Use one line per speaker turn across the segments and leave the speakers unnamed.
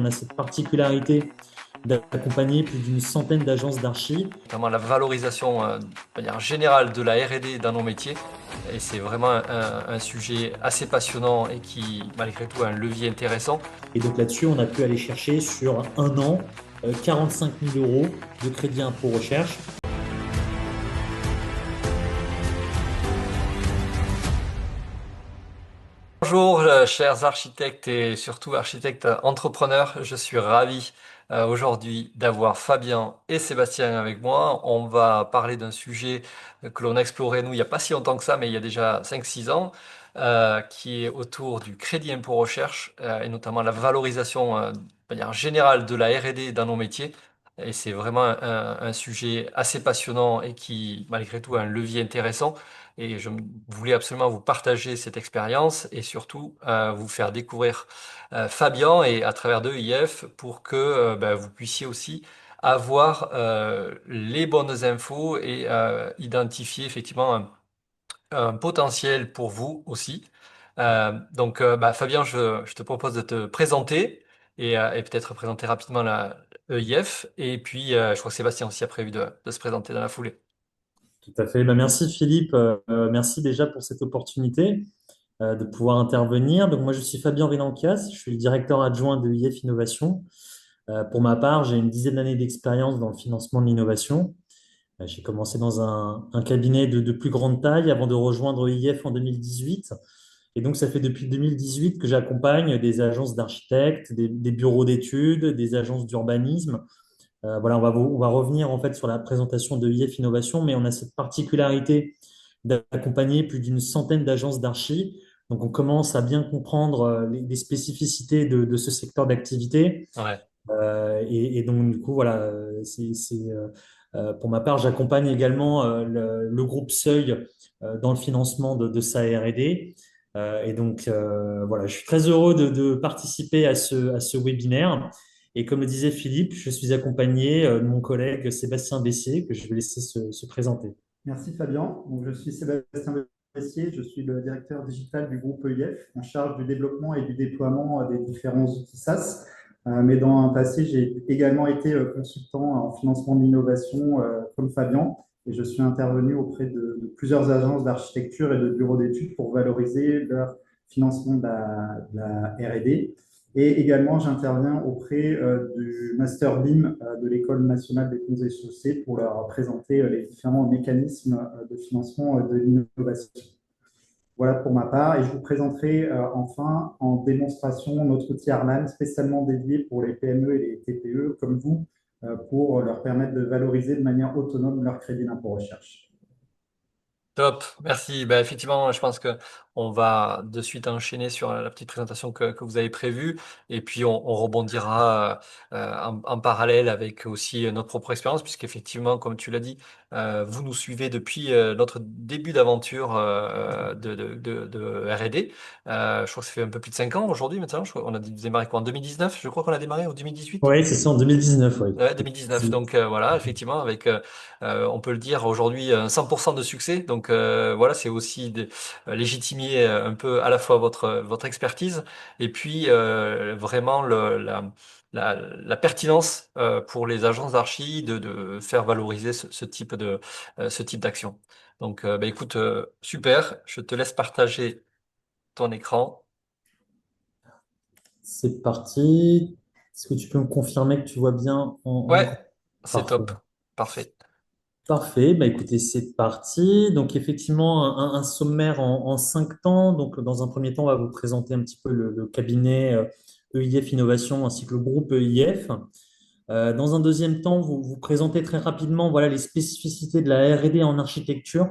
On a cette particularité d'accompagner plus d'une centaine d'agences d'archi.
Notamment la valorisation de manière générale de la R&D dans nos métiers. Et c'est vraiment un sujet assez passionnant et qui, malgré tout, a un levier intéressant.
Et donc là-dessus, on a pu aller chercher sur un an 45 000 euros de crédit impôt recherche.
Bonjour, chers architectes et surtout architectes entrepreneurs. Je suis ravi aujourd'hui d'avoir Fabien et Sébastien avec moi. On va parler d'un sujet que l'on a exploré, nous, il n'y a pas si longtemps que ça, mais il y a déjà 5 6 ans, qui est autour du crédit impôt recherche et notamment la valorisation de manière générale de la R&D dans nos métiers. Et c'est vraiment un sujet assez passionnant et qui, malgré tout, a un levier intéressant. Et je voulais absolument vous partager cette expérience et surtout vous faire découvrir Fabien et à travers de IF pour que ben, vous puissiez aussi avoir les bonnes infos et identifier effectivement un potentiel pour vous aussi. Donc Fabien, je te propose de te présenter et peut-être présenter rapidement la EIF. Et puis je crois que Sébastien aussi a prévu de se présenter dans la foulée.
Tout à fait. Merci Philippe. Merci déjà pour cette opportunité de pouvoir intervenir. Donc moi, je suis Fabien Vénancas. Je suis le directeur adjoint de IF Innovation. Pour ma part, j'ai une dizaine d'années d'expérience dans le financement de l'innovation. J'ai commencé dans un cabinet de plus grande taille avant de rejoindre IF en 2018. Et donc, ça fait depuis 2018 que j'accompagne des agences d'architectes, des bureaux d'études, des agences d'urbanisme. Voilà, on va revenir en fait sur la présentation de IF Innovation, mais on a cette particularité d'accompagner plus d'une centaine d'agences d'archi. Donc, on commence à bien comprendre les spécificités de ce secteur d'activité.
Ouais.
Et donc, du coup, voilà, pour ma part, j'accompagne également le groupe Seuil dans le financement de sa R&D. Et donc, voilà, je suis très heureux de participer à ce webinaire. Et comme le disait Philippe, je suis accompagné de mon collègue Sébastien Bessier, que je vais laisser se présenter.
Merci Fabien. Donc, je suis Sébastien Bessier, je suis le directeur digital du groupe EIF, en charge du développement et du déploiement des différents outils SaaS. Mais dans un passé, j'ai également été consultant en financement de l'innovation comme Fabien, et je suis intervenu auprès de plusieurs agences d'architecture et de bureaux d'études pour valoriser leur financement de la R&D. Et également, j'interviens auprès du Master BIM de l'École nationale des ponts et chaussées pour leur présenter les différents mécanismes de financement de l'innovation. Voilà pour ma part. Et je vous présenterai enfin en démonstration notre outil Arlan spécialement dédié pour les PME et les TPE comme vous pour leur permettre de valoriser de manière autonome leur crédit d'impôt recherche.
Top, merci. Ben, effectivement, je pense que on va de suite enchaîner sur la petite présentation que vous avez prévue, et puis on rebondira en parallèle avec aussi notre propre expérience, puisqu'effectivement, comme tu l'as dit, vous nous suivez depuis notre début d'aventure de R&D. Je crois que ça fait un peu plus de 5 ans aujourd'hui maintenant. On a démarré quoi en 2019? Je crois qu'on a démarré en 2018.
Oui, c'est ça, en 2019, oui.
Ouais, 2019. Donc voilà, effectivement, avec, on peut le dire aujourd'hui, 100% de succès. Donc voilà, c'est aussi légitimer un peu à la fois votre expertise et puis vraiment la pertinence pour les agences d'archi de faire valoriser ce type d'action. Donc bah, écoute, super. Je te laisse partager ton écran.
C'est parti. Est-ce que tu peux me confirmer que tu vois bien en
Ouais,
grand?
c'est
Parfait.
top. Parfait.
Parfait, bah écoutez, c'est parti. Donc effectivement, un sommaire en 5 temps. Donc dans un premier temps, on va vous présenter un petit peu le cabinet EIF Innovation ainsi que le groupe EIF. Dans un deuxième temps, vous présentez très rapidement voilà, les spécificités de la R&D en architecture.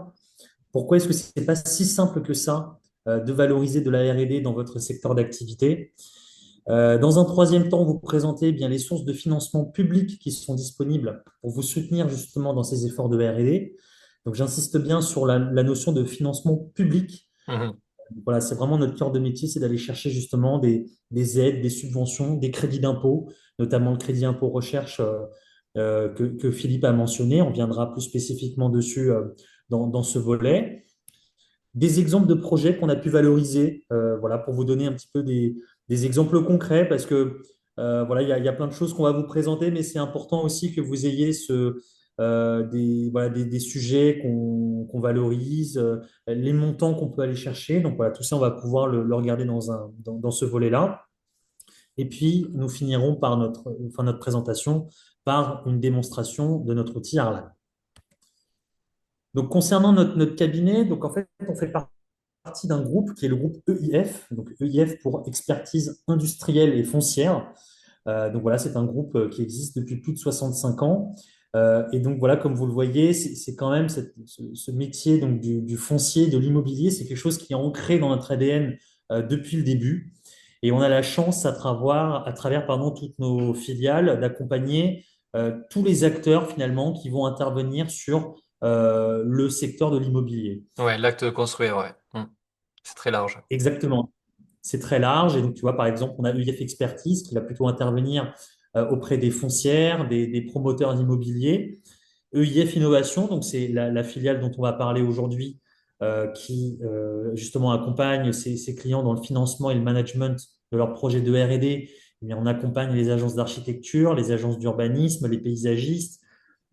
Pourquoi est-ce que ce n'est pas si simple que ça de valoriser de la R&D dans votre secteur d'activité? Dans un troisième temps, vous présentez eh bien les sources de financement public qui sont disponibles pour vous soutenir justement dans ces efforts de R&D. Donc, j'insiste bien sur la notion de financement public.
Mhm.
Voilà, c'est vraiment notre cœur de métier, c'est d'aller chercher justement des aides, des subventions, des crédits d'impôt, notamment le crédit impôt recherche que Philippe a mentionné. On viendra plus spécifiquement dessus dans ce volet. Des exemples de projets qu'on a pu valoriser, voilà, pour vous donner un petit peu des exemples concrets, parce que Voilà, il y a plein de choses qu'on va vous présenter, mais c'est important aussi que vous ayez des sujets qu'on valorise, les montants qu'on peut aller chercher. Donc voilà, tout ça, on va pouvoir le regarder dans ce volet-là. Et puis, nous finirons par notre présentation par une démonstration de notre outil Arlan. Donc, concernant notre cabinet, donc en fait, on fait partie d'un groupe qui est le groupe EIF, donc EIF pour expertise industrielle et foncière. Donc voilà, c'est un groupe qui existe depuis plus de 65 ans. Et donc voilà, comme vous le voyez, c'est quand même ce métier donc du foncier, de l'immobilier, c'est quelque chose qui est ancré dans notre ADN depuis le début. Et on a la chance, à travers pardon, toutes nos filiales, d'accompagner tous les acteurs finalement qui vont intervenir sur le secteur de l'immobilier.
Ouais, l'acte de construire, ouais. C'est très large.
Exactement. C'est très large. Et donc, tu vois, par exemple, on a EIF Expertise qui va plutôt intervenir auprès des foncières, des promoteurs immobiliers. EIF Innovation, donc c'est la filiale dont on va parler aujourd'hui, qui justement accompagne ses clients dans le financement et le management de leurs projets de R&D. Eh bien, on accompagne les agences d'architecture, les agences d'urbanisme, les paysagistes,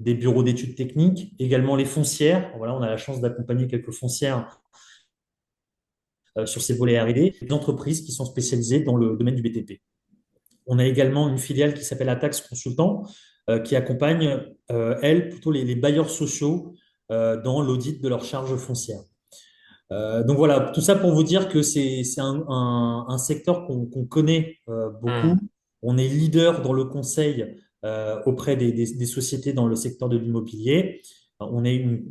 des bureaux d'études techniques, également les foncières. Voilà, on a la chance d'accompagner quelques foncières sur ces volets R&D, des entreprises qui sont spécialisées dans le domaine du BTP. On a également une filiale qui s'appelle Atax Consultant, qui accompagne, elle, plutôt les bailleurs sociaux dans l'audit de leurs charges foncières. Donc voilà, tout ça pour vous dire que c'est un secteur qu'on connaît beaucoup.
Hmm.
On est leader dans le conseil auprès des sociétés dans le secteur de l'immobilier. On est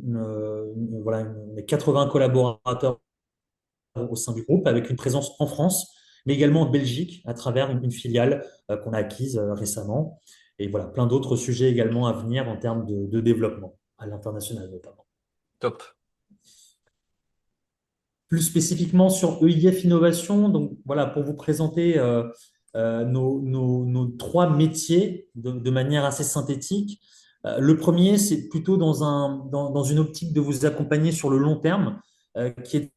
voilà, on est 80 collaborateurs au sein du groupe, avec une présence en France, mais également en Belgique, à travers une filiale qu'on a acquise récemment. Et voilà, plein d'autres sujets également à venir en termes de développement, à l'international notamment.
Top.
Plus spécifiquement sur EIF Innovation, donc voilà, pour vous présenter nos trois métiers de manière assez synthétique. Le premier, c'est plutôt dans une optique de vous accompagner sur le long terme, qui est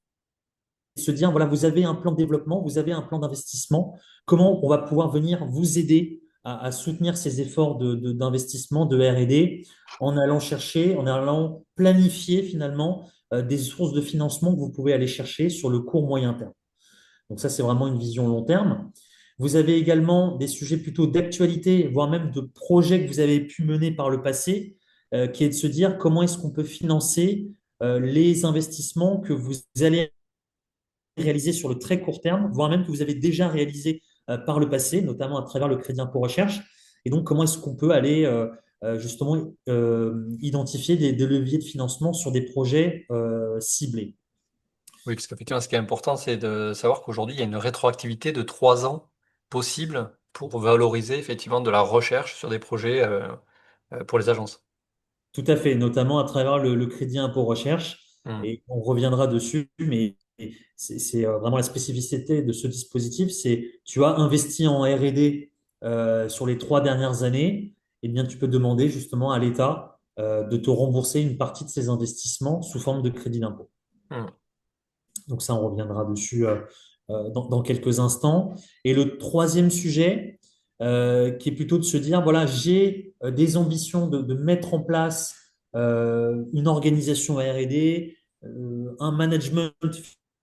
se dire, voilà, vous avez un plan de développement, vous avez un plan d'investissement, comment on va pouvoir venir vous aider à soutenir ces efforts d'investissement, de R&D, en allant planifier finalement des sources de financement que vous pouvez aller chercher sur le court moyen terme. Donc ça, c'est vraiment une vision long terme. Vous avez également des sujets plutôt d'actualité, voire même de projets que vous avez pu mener par le passé, qui est de se dire comment est-ce qu'on peut financer les investissements que vous allez réalisé sur le très court terme, voire même que vous avez déjà réalisé par le passé, notamment à travers le crédit impôt recherche. Et donc, comment est-ce qu'on peut aller justement identifier des leviers de financement sur des projets ciblés?
Oui, parce qu'effectivement, ce qui est important, c'est de savoir qu'aujourd'hui, il y a une rétroactivité de 3 ans possible pour valoriser effectivement de la recherche sur des projets pour les agences.
Tout à fait, notamment à travers le crédit impôt recherche.
Hmm.
Et on reviendra dessus, mais c'est vraiment la spécificité de ce dispositif. C'est tu as investi en R&D sur les 3 dernières années, eh bien tu peux demander justement à l'État de te rembourser une partie de ces investissements sous forme de crédit d'impôt.
Hmm.
Donc ça, on reviendra dessus dans quelques instants. Et le troisième sujet, qui est plutôt de se dire, voilà, j'ai des ambitions de mettre en place une organisation R&D, un management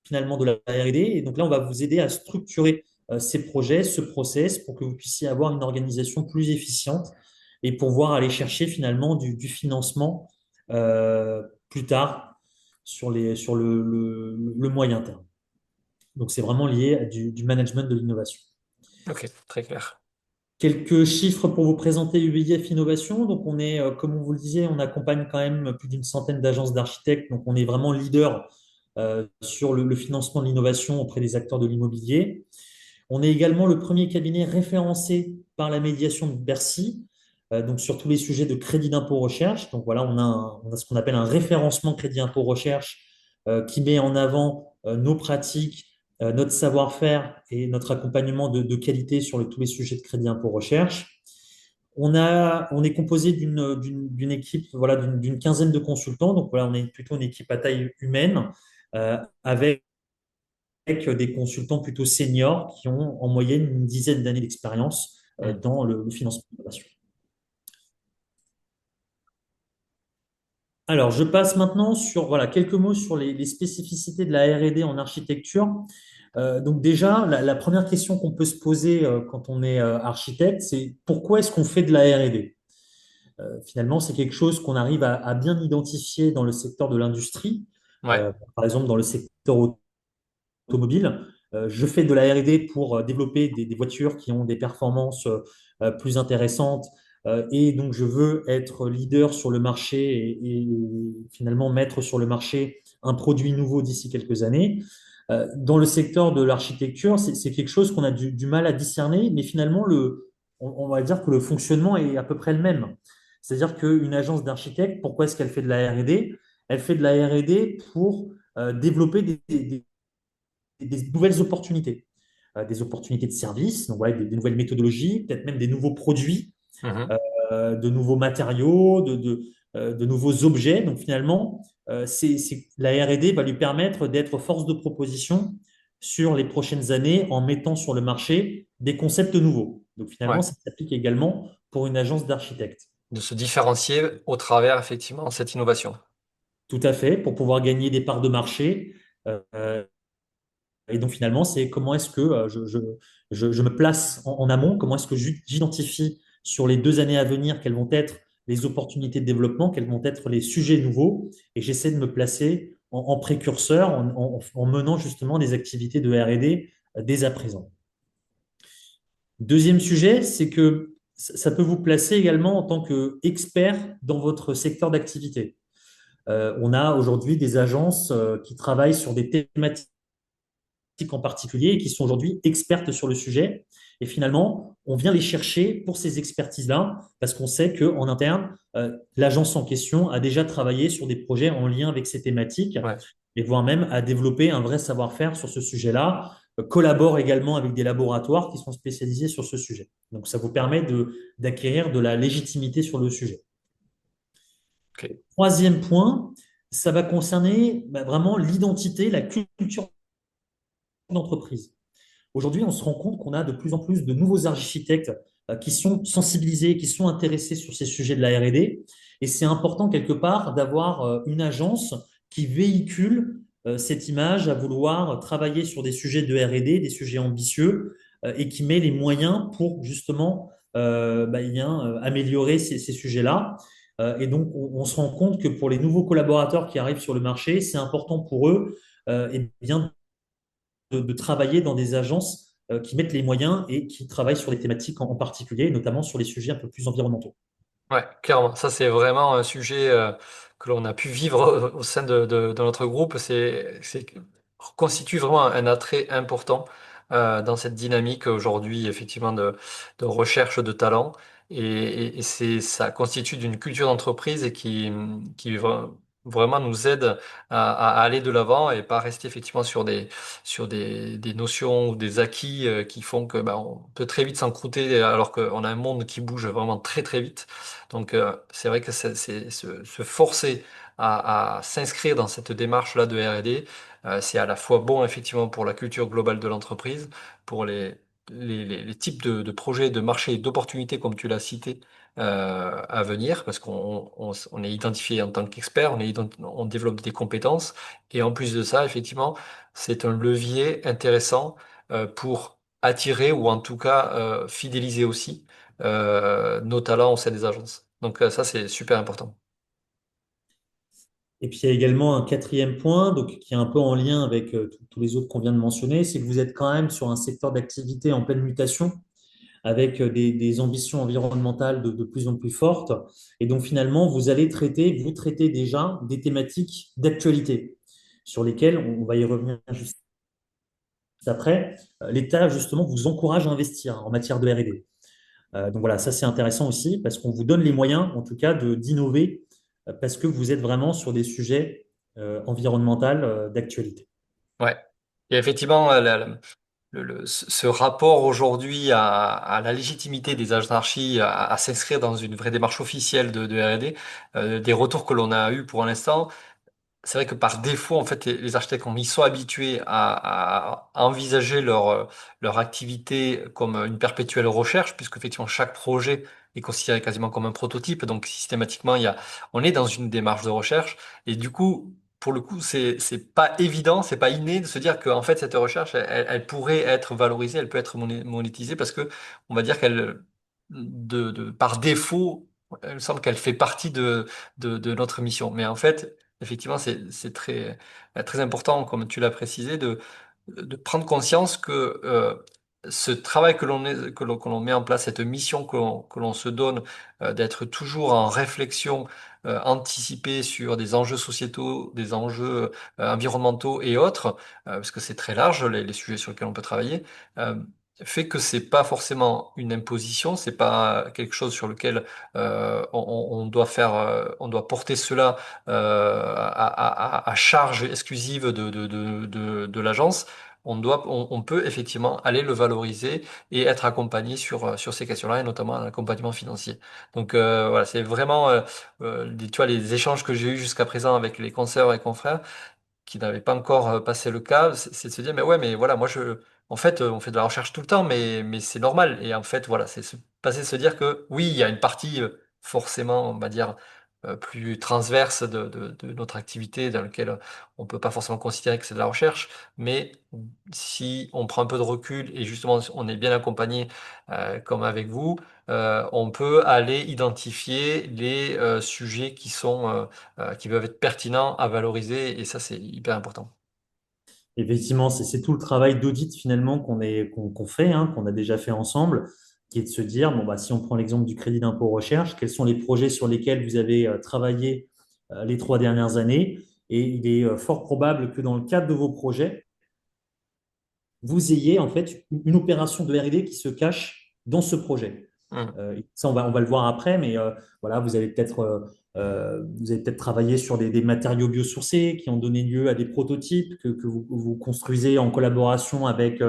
finalement de la R&D. Et donc là, on va vous aider à structurer ces projets, ce process, pour que vous puissiez avoir une organisation plus efficiente et pouvoir aller chercher finalement du financement plus tard sur le moyen terme. Donc, c'est vraiment lié à du management de l'innovation.
Ok, très clair.
Quelques chiffres pour vous présenter UBIF Innovation. Donc, on est, comme on vous le disait, on accompagne quand même plus d'une centaine d'agences d'architectes. Donc, on est vraiment leader sur le financement de l'innovation auprès des acteurs de l'immobilier. On est également le premier cabinet référencé par la médiation de Bercy, donc sur tous les sujets de crédit d'impôt recherche. Donc voilà, on a ce qu'on appelle un référencement crédit impôt recherche qui met en avant nos pratiques, notre savoir-faire et notre accompagnement de qualité sur tous les sujets de crédit impôt recherche. On est composé d'une équipe, voilà, d'une quinzaine de consultants. Donc voilà, on est plutôt une équipe à taille humaine avec des consultants plutôt seniors qui ont en moyenne une dizaine d'années d'expérience
Mm.
dans le financement de l'innovation. Alors, je passe maintenant sur voilà, quelques mots sur les spécificités de la R&D en architecture. Donc déjà, la première question qu'on peut se poser quand on est architecte, c'est pourquoi est-ce qu'on fait de la R&D? Finalement, c'est quelque chose qu'on arrive à bien identifier dans le secteur de l'industrie.
Ouais.
Par exemple, dans le secteur automobile, je fais de la R&D pour développer des voitures qui ont des performances plus intéressantes. Et donc, je veux être leader sur le marché et finalement mettre sur le marché un produit nouveau d'ici quelques années. Dans le secteur de l'architecture, c'est quelque chose qu'on a du mal à discerner, mais finalement, on va dire que le fonctionnement est à peu près le même. C'est-à-dire qu'une agence d'architecte, pourquoi est-ce qu'elle fait de la R&D? Elle fait de la R&D pour développer des nouvelles opportunités, des opportunités de services, donc voilà, des nouvelles méthodologies, peut-être même des nouveaux produits,
Mhm.
de nouveaux matériaux, de nouveaux objets. Donc finalement, la R&D va lui permettre d'être force de proposition sur les prochaines années en mettant sur le marché des concepts nouveaux. Donc finalement,
Ouais.
ça s'applique également pour une agence d'architectes.
De se différencier au travers, effectivement, de cette innovation.
Tout à fait, pour pouvoir gagner des parts de marché. Euh, Et donc finalement, c'est comment est-ce que je me place en amont, comment est-ce que j'identifie sur les 2 années à venir quelles vont être les opportunités de développement, quels vont être les sujets nouveaux, et j'essaie de me placer en précurseur en menant justement des activités de R&D dès à présent. Deuxième sujet, c'est que ça peut vous placer également en tant qu'expert dans votre secteur d'activité. On a aujourd'hui des agences qui travaillent sur des thématiques en particulier et qui sont aujourd'hui expertes sur le sujet. Et finalement, on vient les chercher pour ces expertises-là parce qu'on sait qu'en interne, l'agence en question a déjà travaillé sur des projets en lien avec ces thématiques
Ouais.
et voire même a développé un vrai savoir-faire sur ce sujet-là, collabore également avec des laboratoires qui sont spécialisés sur ce sujet. Donc, ça vous permet d'acquérir de la légitimité sur le sujet.
Ok.
Troisième point, ça va concerner vraiment l'identité, la culture d'entreprise. Aujourd'hui, on se rend compte qu'on a de plus en plus de nouveaux architectes qui sont sensibilisés, qui sont intéressés sur ces sujets de la R&D. Et c'est important quelque part d'avoir une agence qui véhicule cette image à vouloir travailler sur des sujets de R&D, des sujets ambitieux, et qui met les moyens pour justement améliorer ces sujets-là. Et donc, on se rend compte que pour les nouveaux collaborateurs qui arrivent sur le marché, c'est important pour eux eh bien, de travailler dans des agences qui mettent les moyens et qui travaillent sur les thématiques en particulier, notamment sur les sujets un peu plus environnementaux.
Ouais, clairement. Ça, c'est vraiment un sujet que l'on a pu vivre au sein de notre groupe. Constitue vraiment un attrait important dans cette dynamique aujourd'hui, effectivement, de recherche de talent. Et ça constitue d'une culture d'entreprise et vraiment nous aide à aller de l'avant et pas rester effectivement sur des notions ou des acquis qui font que on peut très vite s'encrouter alors qu'on a un monde qui bouge vraiment très très vite. Donc, c'est vrai que se forcer à s'inscrire dans cette démarche-là de R&D, c'est à la fois bon effectivement pour la culture globale de l'entreprise, pour les types de projets, de marchés, d'opportunités, comme tu l'as cité, à venir, parce qu'on est identifié en tant qu'expert, on développe des compétences, et en plus de ça, effectivement, c'est un levier intéressant pour attirer ou en tout cas fidéliser aussi nos talents au sein des agences. Donc ça, c'est super important.
Et puis il y a également un quatrième point, donc, qui est un peu en lien avec tous les autres qu'on vient de mentionner, c'est que vous êtes quand même sur un secteur d'activité en pleine mutation, avec des ambitions environnementales de plus en plus fortes. Et donc finalement, vous traitez déjà des thématiques d'actualité, sur lesquelles on va y revenir juste après. L'État, justement, vous encourage à investir en matière de R&D. Donc voilà, ça c'est intéressant aussi parce qu'on vous donne les moyens, en tout cas, d'innover parce que vous êtes vraiment sur des sujets environnementaux d'actualité.
Ouais. Et effectivement, ce rapport aujourd'hui à la légitimité des agences d'archi à s'inscrire dans une vraie démarche officielle de R&D, des retours que l'on a eus pour l'instant, c'est vrai que par défaut, en fait, les architectes, comme ils sont habitués à envisager leur activité comme une perpétuelle recherche, puisque effectivement chaque projet est considéré quasiment comme un prototype, donc systématiquement, on est dans une démarche de recherche, et du coup, pour le coup, c'est pas évident, c'est pas inné de se dire que en fait cette recherche, elle pourrait être valorisée, elle peut être monétisée, parce que on va dire qu'elle, par défaut, il me semble qu'elle fait partie de notre mission. Mais en fait, effectivement, c'est très important, comme tu l'as précisé, de prendre conscience que ce travail que l'on met en place, cette mission que l'on se donne, d'être toujours en réflexion anticipée sur des enjeux sociétaux, des enjeux environnementaux et autres, parce que c'est très large, les sujets sur lesquels on peut travailler, euh, fait que c'est pas forcément une imposition, c'est pas quelque chose sur lequel on doit on doit porter cela à charge exclusive de l'agence. On peut effectivement aller le valoriser et être accompagné sur ces questions-là, et notamment un accompagnement financier. Donc voilà, c'est vraiment, tu vois, les échanges que j'ai eus jusqu'à présent avec les consoeurs et confrères qui n'avaient pas encore passé le cap, c'est de se dire, mais ouais, mais voilà, en fait, on fait de la recherche tout le temps, mais c'est normal. Et en fait, voilà, c'est passer de se dire que oui, il y a une partie forcément, on va dire, plus transverse de notre activité dans laquelle on peut pas forcément considérer que c'est de la recherche, mais si on prend un peu de recul et justement on est bien accompagné, comme avec vous, on peut aller identifier les sujets qui peuvent être pertinents à valoriser, et ça, c'est hyper important.
Effectivement, c'est tout le travail d'audit finalement qu'on fait, hein, qu'on a déjà fait ensemble, qui est de se dire, bon, bah, si on prend l'exemple du crédit d'impôt recherche, quels sont les projets sur lesquels vous avez travaillé les 3 dernières années? Et il est fort probable que dans le cadre de vos projets, vous ayez en fait une opération de R&D qui se cache dans ce projet.
Hmm.
Ça, on va le voir après, mais voilà, vous avez peut-être travaillé sur des matériaux biosourcés qui ont donné lieu à des prototypes que vous construisez en collaboration avec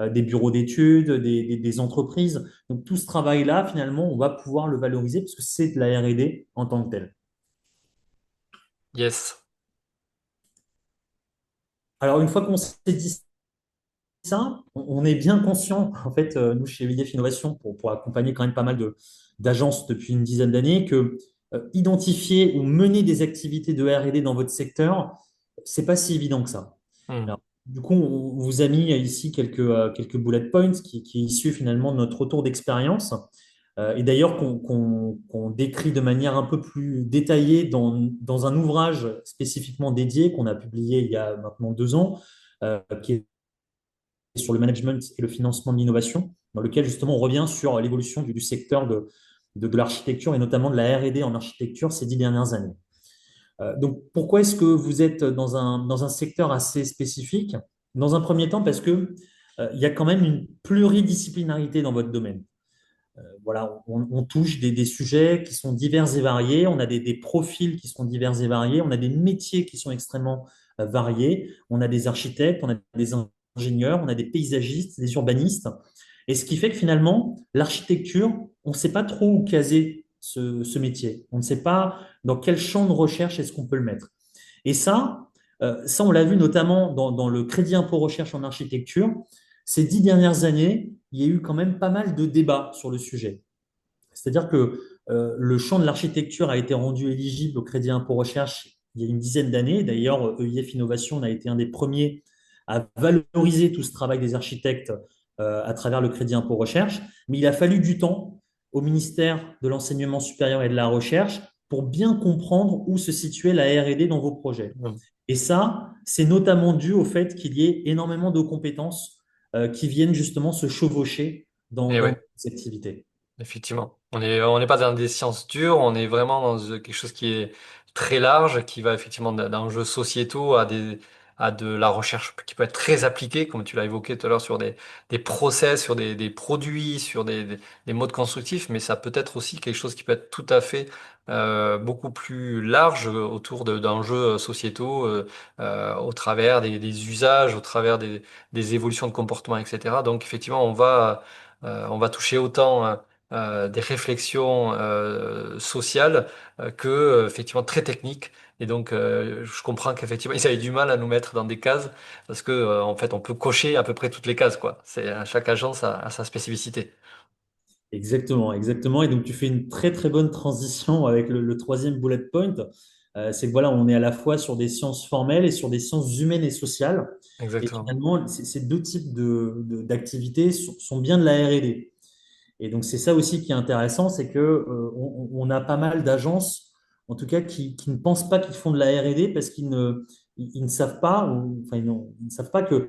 des bureaux d'études, des entreprises. Donc tout ce travail-là, finalement, on va pouvoir le valoriser parce que c'est de la R&D en tant que tel.
Yes.
Alors une fois qu'on s'est dit ça, on est bien conscient, en fait, nous, chez VDF Innovation, pour accompagner quand même pas mal d'agences depuis une dizaine d'années, que identifier ou mener des activités de R&D dans votre secteur, c'est pas si évident que ça.
Hmm.
Alors, du coup, on vous a mis ici quelques bullet points qui est issu finalement de notre retour d'expérience, et d'ailleurs qu'on décrit de manière un peu plus détaillée dans un ouvrage spécifiquement dédié qu'on a publié il y a maintenant 2 ans, qui est sur le management et le financement de l'innovation, dans lequel justement on revient sur l'évolution du secteur de l'architecture et notamment de la R&D en architecture ces 10 dernières années. Donc pourquoi est-ce que vous êtes dans un secteur assez spécifique? Dans un premier temps, parce que il y a quand même une pluridisciplinarité dans votre domaine. Voilà, on touche des sujets qui sont divers et variés, on a des profils qui sont divers et variés, on a des métiers qui sont extrêmement variés, on a des architectes, on a des ingénieurs, on a des paysagistes, des urbanistes. Et ce qui fait que finalement, l'architecture, on ne sait pas trop où caser ce métier. On ne sait pas dans quel champ de recherche est-ce qu'on peut le mettre. Et ça on l'a vu notamment dans le crédit impôt recherche en architecture. Ces 10 dernières années, il y a eu quand même pas mal de débats sur le sujet. C'est-à-dire que le champ de l'architecture a été rendu éligible au crédit impôt recherche il y a une dizaine d'années. D'ailleurs, EIF Innovation a été un des premiers à valoriser tout ce travail des architectes à travers le crédit impôt recherche. Mais il a fallu du temps au ministère de l'Enseignement supérieur et de la Recherche pour bien comprendre où se situait la R&D dans vos projets.
Hmm.
Et ça, c'est notamment dû au fait qu'il y ait énormément de compétences qui viennent justement se chevaucher
Et
dans
ouais.
ces activités.
Effectivement. On n'est pas dans des sciences dures, on est vraiment dans quelque chose qui est très large, qui va effectivement d'enjeux sociétaux à de la recherche qui peut être très appliquée, comme tu l'as évoqué tout à l'heure, sur des process, sur des produits, sur des modes constructifs, mais ça peut être aussi quelque chose qui peut être tout à fait beaucoup plus large autour d'enjeux sociétaux, au travers des usages, au travers des évolutions de comportement, etc. Donc effectivement, on va toucher autant des réflexions sociales que effectivement très techniques, Et donc, je comprends qu'effectivement, ils avaient du mal à nous mettre dans des cases parce que, en fait, on peut cocher à peu près toutes les cases, quoi. Chaque agence a sa spécificité.
Exactement, exactement. Et donc, tu fais une très, très bonne transition avec le troisième bullet point. C'est que voilà, on est à la fois sur des sciences formelles et sur des sciences humaines et sociales. Et
Exactement.
finalement, ces deux types d'activités sont bien de la R&D. Et donc, c'est ça aussi qui est intéressant, c'est que on a pas mal d'agences, en tout cas, qui ne pensent pas qu'ils font de la R&D parce qu'ils ne savent pas, enfin, ils ne savent pas que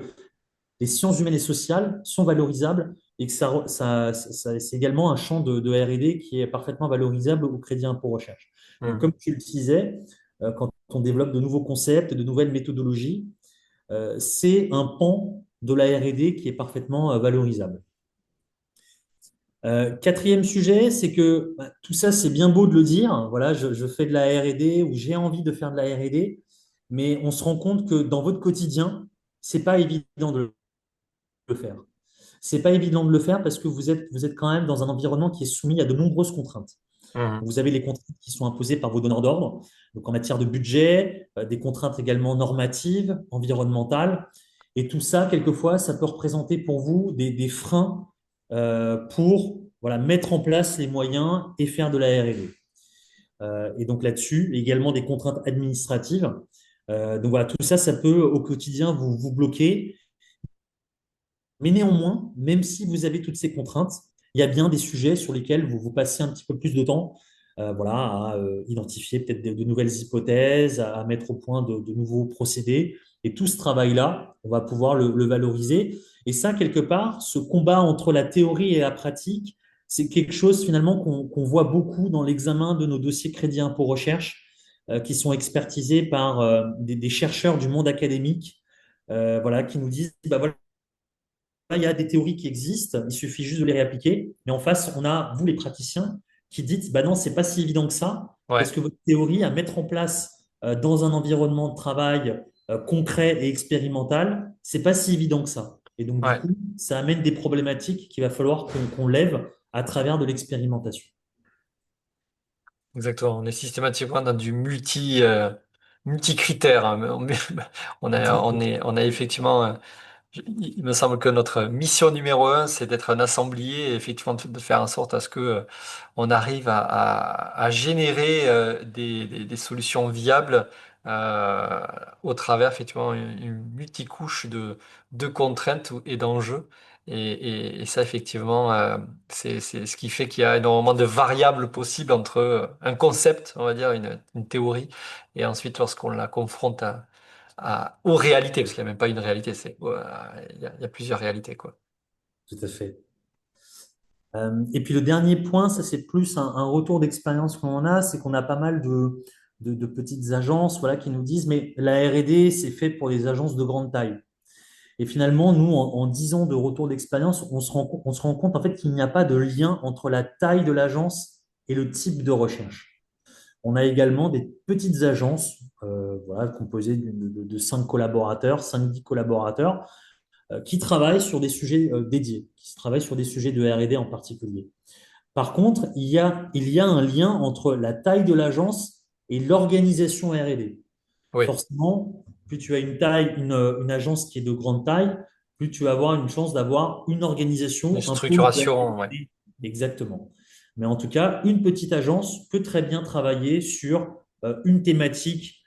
les sciences humaines et sociales sont valorisables et que c'est également un champ de R&D qui est parfaitement valorisable au crédit impôt recherche. Donc,
Hmm.
comme tu le disais, quand on développe de nouveaux concepts, de nouvelles méthodologies, c'est un pan de la R&D qui est parfaitement valorisable. Quatrième sujet, c'est que tout ça, c'est bien beau de le dire. Voilà, je fais de la R&D ou j'ai envie de faire de la R&D, mais on se rend compte que dans votre quotidien, c'est pas évident de le faire. C'est pas évident de le faire parce que vous êtes quand même dans un environnement qui est soumis à de nombreuses contraintes.
Hmm.
Vous avez les contraintes qui sont imposées par vos donneurs d'ordre, donc en matière de budget, des contraintes également normatives, environnementales. Et tout ça, quelquefois, ça peut représenter pour vous des freins pour voilà, mettre en place les moyens et faire de la R&D. Et donc là-dessus, également des contraintes administratives. Donc voilà, tout ça, ça peut au quotidien vous bloquer. Mais néanmoins, même si vous avez toutes ces contraintes, il y a bien des sujets sur lesquels vous passez un petit peu plus de temps, voilà, à identifier peut-être de nouvelles hypothèses, à mettre au point de nouveaux procédés. Et tout ce travail-là, on va pouvoir le valoriser. Et ça, quelque part, ce combat entre la théorie et la pratique, c'est quelque chose finalement qu'on voit beaucoup dans l'examen de nos dossiers crédit impôt recherche, qui sont expertisés par des chercheurs du monde académique, voilà, qui nous disent, bah voilà, il y a des théories qui existent, il suffit juste de les réappliquer. Mais en face, on a, vous les praticiens, qui dites, bah non, c'est pas si évident que ça, parce
Ouais,
que votre théorie à mettre en place dans un environnement de travail concret et expérimental, c'est pas si évident que ça. Et donc, du
ouais,
coup, ça amène des problématiques qu'il va falloir qu'on lève à travers de l'expérimentation.
exactement. On est systématiquement dans du multi-critères, hein.
Exactement.
On a effectivement il me semble que notre mission numéro un, c'est d'être un assemblier et effectivement de faire en sorte à ce que on arrive à générer des solutions viables euh, au travers effectivement une multicouche de contraintes et d'enjeux. Et ça, effectivement, c'est ce qui fait qu'il y a énormément de variables possibles entre un concept, on va dire, une théorie, et ensuite lorsqu'on la confronte aux réalités, parce qu'il n'y a même pas une réalité, il y a plusieurs réalités, quoi.
Tout à fait. Et puis le dernier point, ça c'est plus un retour d'expérience qu'on a, c'est qu'on a pas mal de petites agences voilà, qui nous disent, mais la R&D, c'est fait pour les agences de grande taille. Et finalement, nous, en 10 ans de retour d'expérience, on se rend compte en fait qu'il n'y a pas de lien entre la taille de l'agence et le type de recherche. On a également des petites agences voilà, composées de 5 collaborateurs, 5-10 collaborateurs, qui travaillent sur des sujets dédiés, qui travaillent sur des sujets de R&D en particulier. Par contre, il y a un lien entre la taille de l'agence et l'organisation R&D.
Oui,
Forcément, plus tu as une agence qui est de grande taille, plus tu vas avoir une chance d'avoir une
une
organisation, un pôle de
structuration, ouais.
R&D. Exactement. Mais en tout cas, une petite agence peut très bien travailler sur une thématique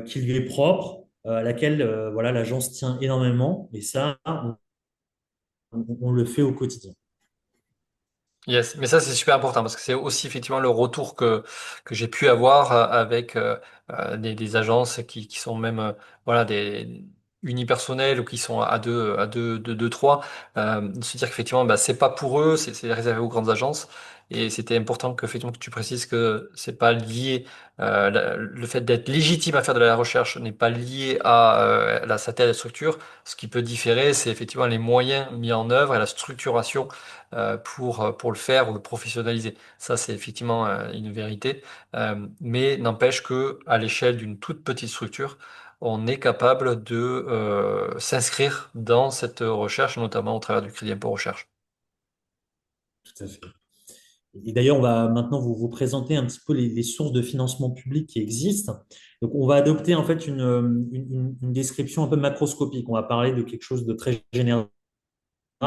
qui lui est propre, à laquelle voilà, l'agence tient énormément. Et ça, on le fait au quotidien.
Yes, mais ça c'est super important parce que c'est aussi effectivement le retour que j'ai pu avoir avec des agences qui sont même voilà des unipersonnelles ou qui sont à deux, trois, de se dire qu'effectivement bah, c'est pas pour eux, c'est réservé aux grandes agences et c'était important que effectivement que tu précises que c'est pas lié le fait d'être légitime à faire de la recherche n'est pas lié à sa telle structure. Ce qui peut différer, c'est effectivement les moyens mis en œuvre et la structuration pour le faire ou le professionnaliser. Ça, c'est effectivement une vérité. Mais n'empêche que à l'échelle d'une toute petite structure, on est capable de s'inscrire dans cette recherche, notamment au travers du crédit impôt recherche.
Tout à fait. Et d'ailleurs, on va maintenant vous présenter un petit peu les sources de financement public qui existent. Donc, on va adopter en fait une description un peu macroscopique. On va parler de quelque chose de très général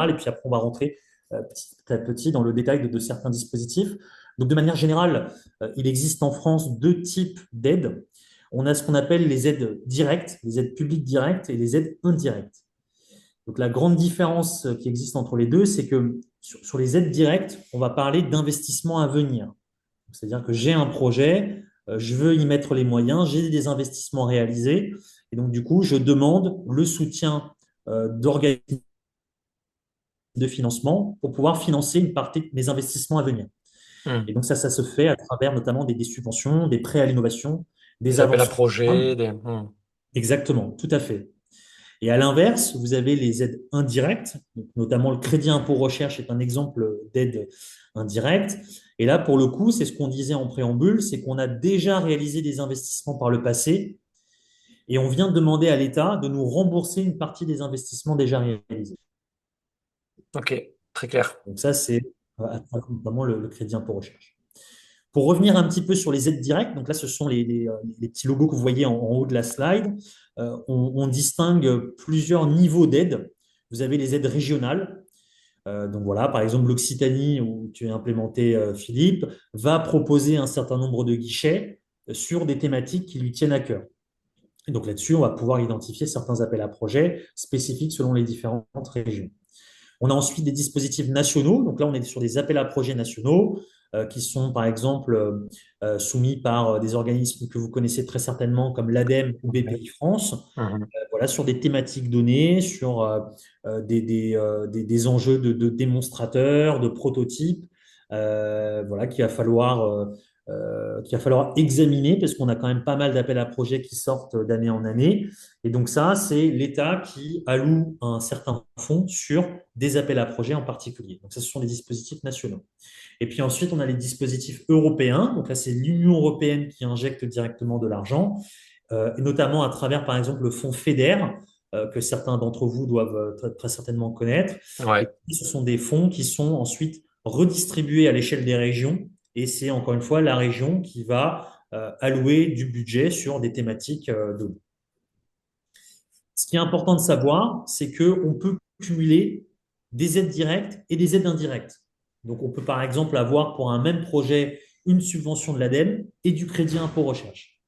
et puis après, on va rentrer petit à petit dans le détail de certains dispositifs. Donc, de manière générale, il existe en France deux types d'aides. On a ce qu'on appelle les aides directes, les aides publiques directes et les aides indirectes. Donc, la grande différence qui existe entre les deux, c'est que sur les aides directes, on va parler d'investissement à venir. C'est-à-dire que j'ai un projet, je veux y mettre les moyens, j'ai des investissements réalisés, et donc du coup, je demande le soutien d'organismes de financement pour pouvoir financer une partie de mes investissements à venir. Et
Hmm.
donc ça se fait à travers notamment des subventions, des prêts à l'innovation, des
Des appels à
avances.
projets,
Exactement, tout à fait. Et à l'inverse, vous avez les aides indirectes, donc notamment le crédit impôt recherche est un exemple d'aide indirecte. Et là, pour le coup, c'est ce qu'on disait en préambule, c'est qu'on a déjà réalisé des investissements par le passé et on vient demander à l'État de nous rembourser une partie des investissements déjà réalisés.
Ok, très clair.
Donc ça, c'est à travers notamment le crédit impôt recherche. Pour revenir un petit peu sur les aides directes, donc là, ce sont les petits logos que vous voyez en haut de la slide. On distingue plusieurs niveaux d'aide. Vous avez les aides régionales. Donc voilà, par exemple, l'Occitanie, où tu es implémenté, Philippe, va proposer un certain nombre de guichets sur des thématiques qui lui tiennent à cœur. Et donc là-dessus, on va pouvoir identifier certains appels à projets spécifiques selon les différentes régions. On a ensuite des dispositifs nationaux. Donc là, on est sur des appels à projets nationaux qui sont, par exemple, soumis par des organismes que vous connaissez très certainement comme l'ADEME ou BPI France.
Mhm.
Voilà, sur des thématiques données, sur des enjeux de démonstrateurs, de prototypes, voilà, qu'il va falloir examiner parce qu'on a quand même pas mal d'appels à projets qui sortent d'année en année. Et donc ça, c'est l'État qui alloue un certain fonds sur des appels à projets en particulier. Donc ça, ce sont des dispositifs nationaux. Et puis ensuite, on a les dispositifs européens. Donc là, c'est l'Union européenne qui injecte directement de l'argent, et notamment à travers, par exemple, le fonds FEDER, que certains d'entre vous doivent très certainement connaître. Et
Ouais.
puis, ce sont des fonds qui sont ensuite redistribués à l'échelle des régions. Et c'est encore une fois la région qui va allouer du budget sur des thématiques données. Ce qui est important de savoir, c'est qu'on peut cumuler des aides directes et des aides indirectes. Donc, on peut par exemple avoir pour un même projet une subvention de l'ADEME et du crédit impôt recherche.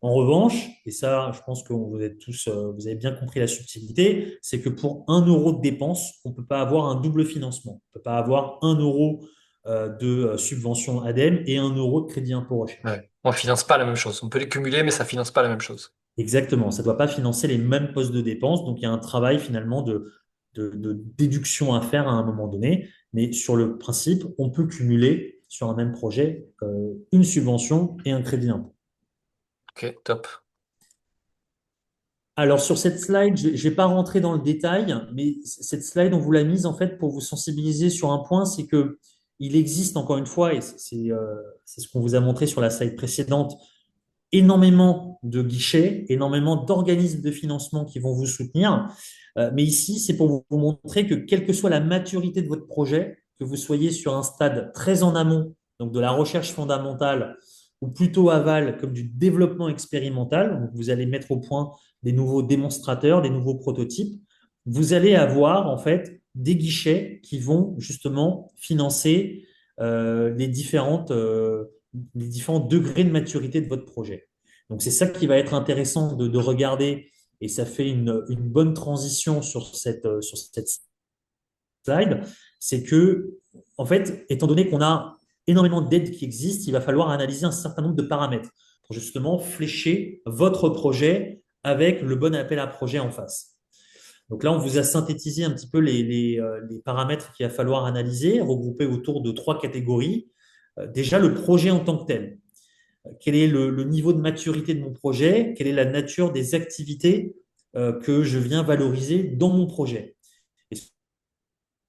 En revanche, et ça, je pense que vous êtes tous, vous avez bien compris la subtilité, c'est que pour 1 euro de dépense, on ne peut pas avoir un double financement. On ne peut pas avoir 1 euro de subvention ADEME et 1 euro de crédit impôt recherche.
Ouais. On finance pas la même chose. On peut les cumuler, mais ça finance pas la même chose.
Exactement, ça ne doit pas financer les mêmes postes de dépenses, donc il y a un travail finalement de déduction à faire à un moment donné, mais sur le principe, on peut cumuler sur un même projet une subvention et un crédit impôt.
Ok, top.
Alors sur cette slide, je ne vais pas rentrer dans le détail, mais cette slide, on vous l'a mise en fait pour vous sensibiliser sur un point, c'est que il existe encore une fois, et c'est ce qu'on vous a montré sur la slide précédente, énormément de guichets, énormément d'organismes de financement qui vont vous soutenir. Mais ici, c'est pour vous montrer que quelle que soit la maturité de votre projet, que vous soyez sur un stade très en amont, donc de la recherche fondamentale, ou plutôt aval, comme du développement expérimental, donc vous allez mettre au point des nouveaux démonstrateurs, des nouveaux prototypes, vous allez avoir en fait des guichets qui vont justement financer les différents degrés de maturité de votre projet. Donc c'est ça qui va être intéressant de regarder et ça fait une bonne transition sur cette slide, c'est que, en fait, étant donné qu'on a énormément d'aides qui existent, il va falloir analyser un certain nombre de paramètres pour justement flécher votre projet avec le bon appel à projet en face. Donc là, on vous a synthétisé un petit peu les paramètres qu'il va falloir analyser, regroupés autour de 3 catégories. Déjà, le projet en tant que tel. Quel est le niveau de maturité de mon projet? Quelle est la nature des activités que je viens valoriser dans mon projet? Est-ce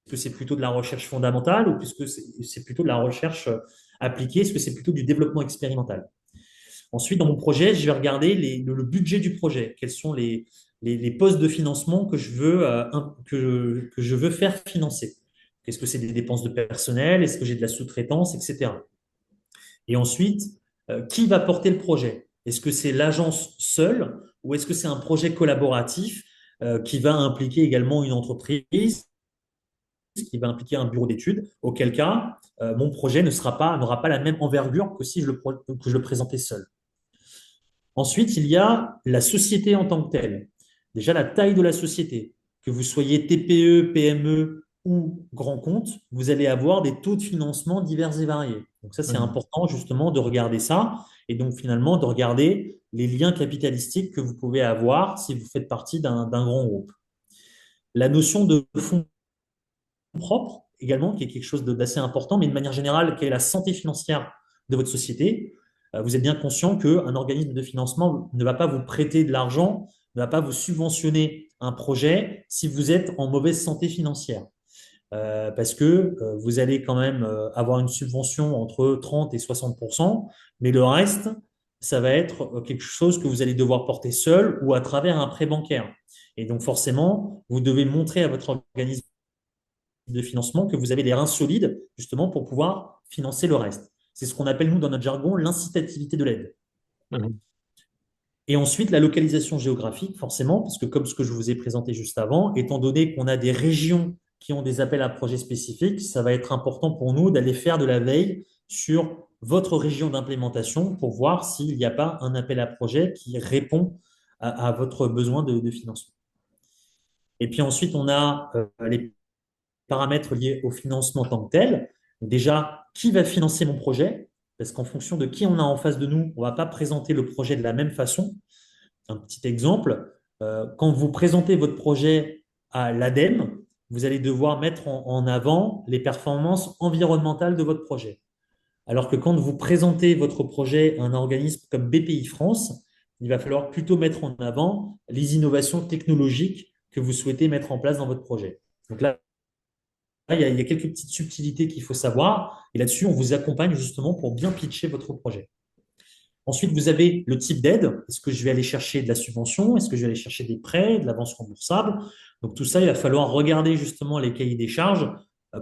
que c'est plutôt de la recherche fondamentale ou puisque c'est plutôt de la recherche appliquée? Est-ce que c'est plutôt du développement expérimental? Ensuite, dans mon projet, je vais regarder le budget du projet. Quels sont les postes de financement que je veux faire financer? Est-ce que c'est des dépenses de personnel? Est-ce que j'ai de la sous-traitance, etc. Et ensuite, qui va porter le projet? Est-ce que c'est l'agence seule ou est-ce que c'est un projet collaboratif qui va impliquer également une entreprise, qui va impliquer un bureau d'études, auquel cas, mon projet n'aura pas la même envergure que si que je le présentais seul. Ensuite, il y a la société en tant que telle. Déjà, la taille de la société. Que vous soyez TPE, PME ou grand compte, vous allez avoir des taux de financement divers et variés. Donc ça, c'est
Mhm.
important justement de regarder ça et donc finalement de regarder les liens capitalistiques que vous pouvez avoir si vous faites partie d'un grand groupe. La notion de fonds propres également, qui est quelque chose d'assez important, mais de manière générale, quelle est la santé financière de votre société? Vous êtes bien conscient qu'un organisme de financement ne va pas vous prêter de l'argent, ne va pas vous subventionner un projet si vous êtes en mauvaise santé financière. Parce que vous allez quand même avoir une subvention entre 30 et 60%, mais le reste, ça va être quelque chose que vous allez devoir porter seul ou à travers un prêt bancaire. Et donc forcément, vous devez montrer à votre organisme de financement que vous avez les reins solides justement pour pouvoir financer le reste. C'est ce qu'on appelle, nous, dans notre jargon, l'incitativité de l'aide.
Mhm.
Et ensuite, la localisation géographique, forcément, parce que comme ce que je vous ai présenté juste avant, étant donné qu'on a des régions qui ont des appels à projets spécifiques, ça va être important pour nous d'aller faire de la veille sur votre région d'implémentation pour voir s'il n'y a pas un appel à projet qui répond à votre besoin de financement. Et puis ensuite, on a les paramètres liés au financement en tant que tel. Déjà, qui va financer mon projet? Parce qu'en fonction de qui on a en face de nous, on ne va pas présenter le projet de la même façon. Un petit exemple, quand vous présentez votre projet à l'ADEME, vous allez devoir mettre en avant les performances environnementales de votre projet. Alors que quand vous présentez votre projet à un organisme comme BPI France, il va falloir plutôt mettre en avant les innovations technologiques que vous souhaitez mettre en place dans votre projet. Donc là, il y a quelques petites subtilités qu'il faut savoir. Et là-dessus, on vous accompagne justement pour bien pitcher votre projet. Ensuite, vous avez le type d'aide. Est-ce que je vais aller chercher de la subvention? Est-ce que je vais aller chercher des prêts, de l'avance remboursable? Donc tout ça, il va falloir regarder justement les cahiers des charges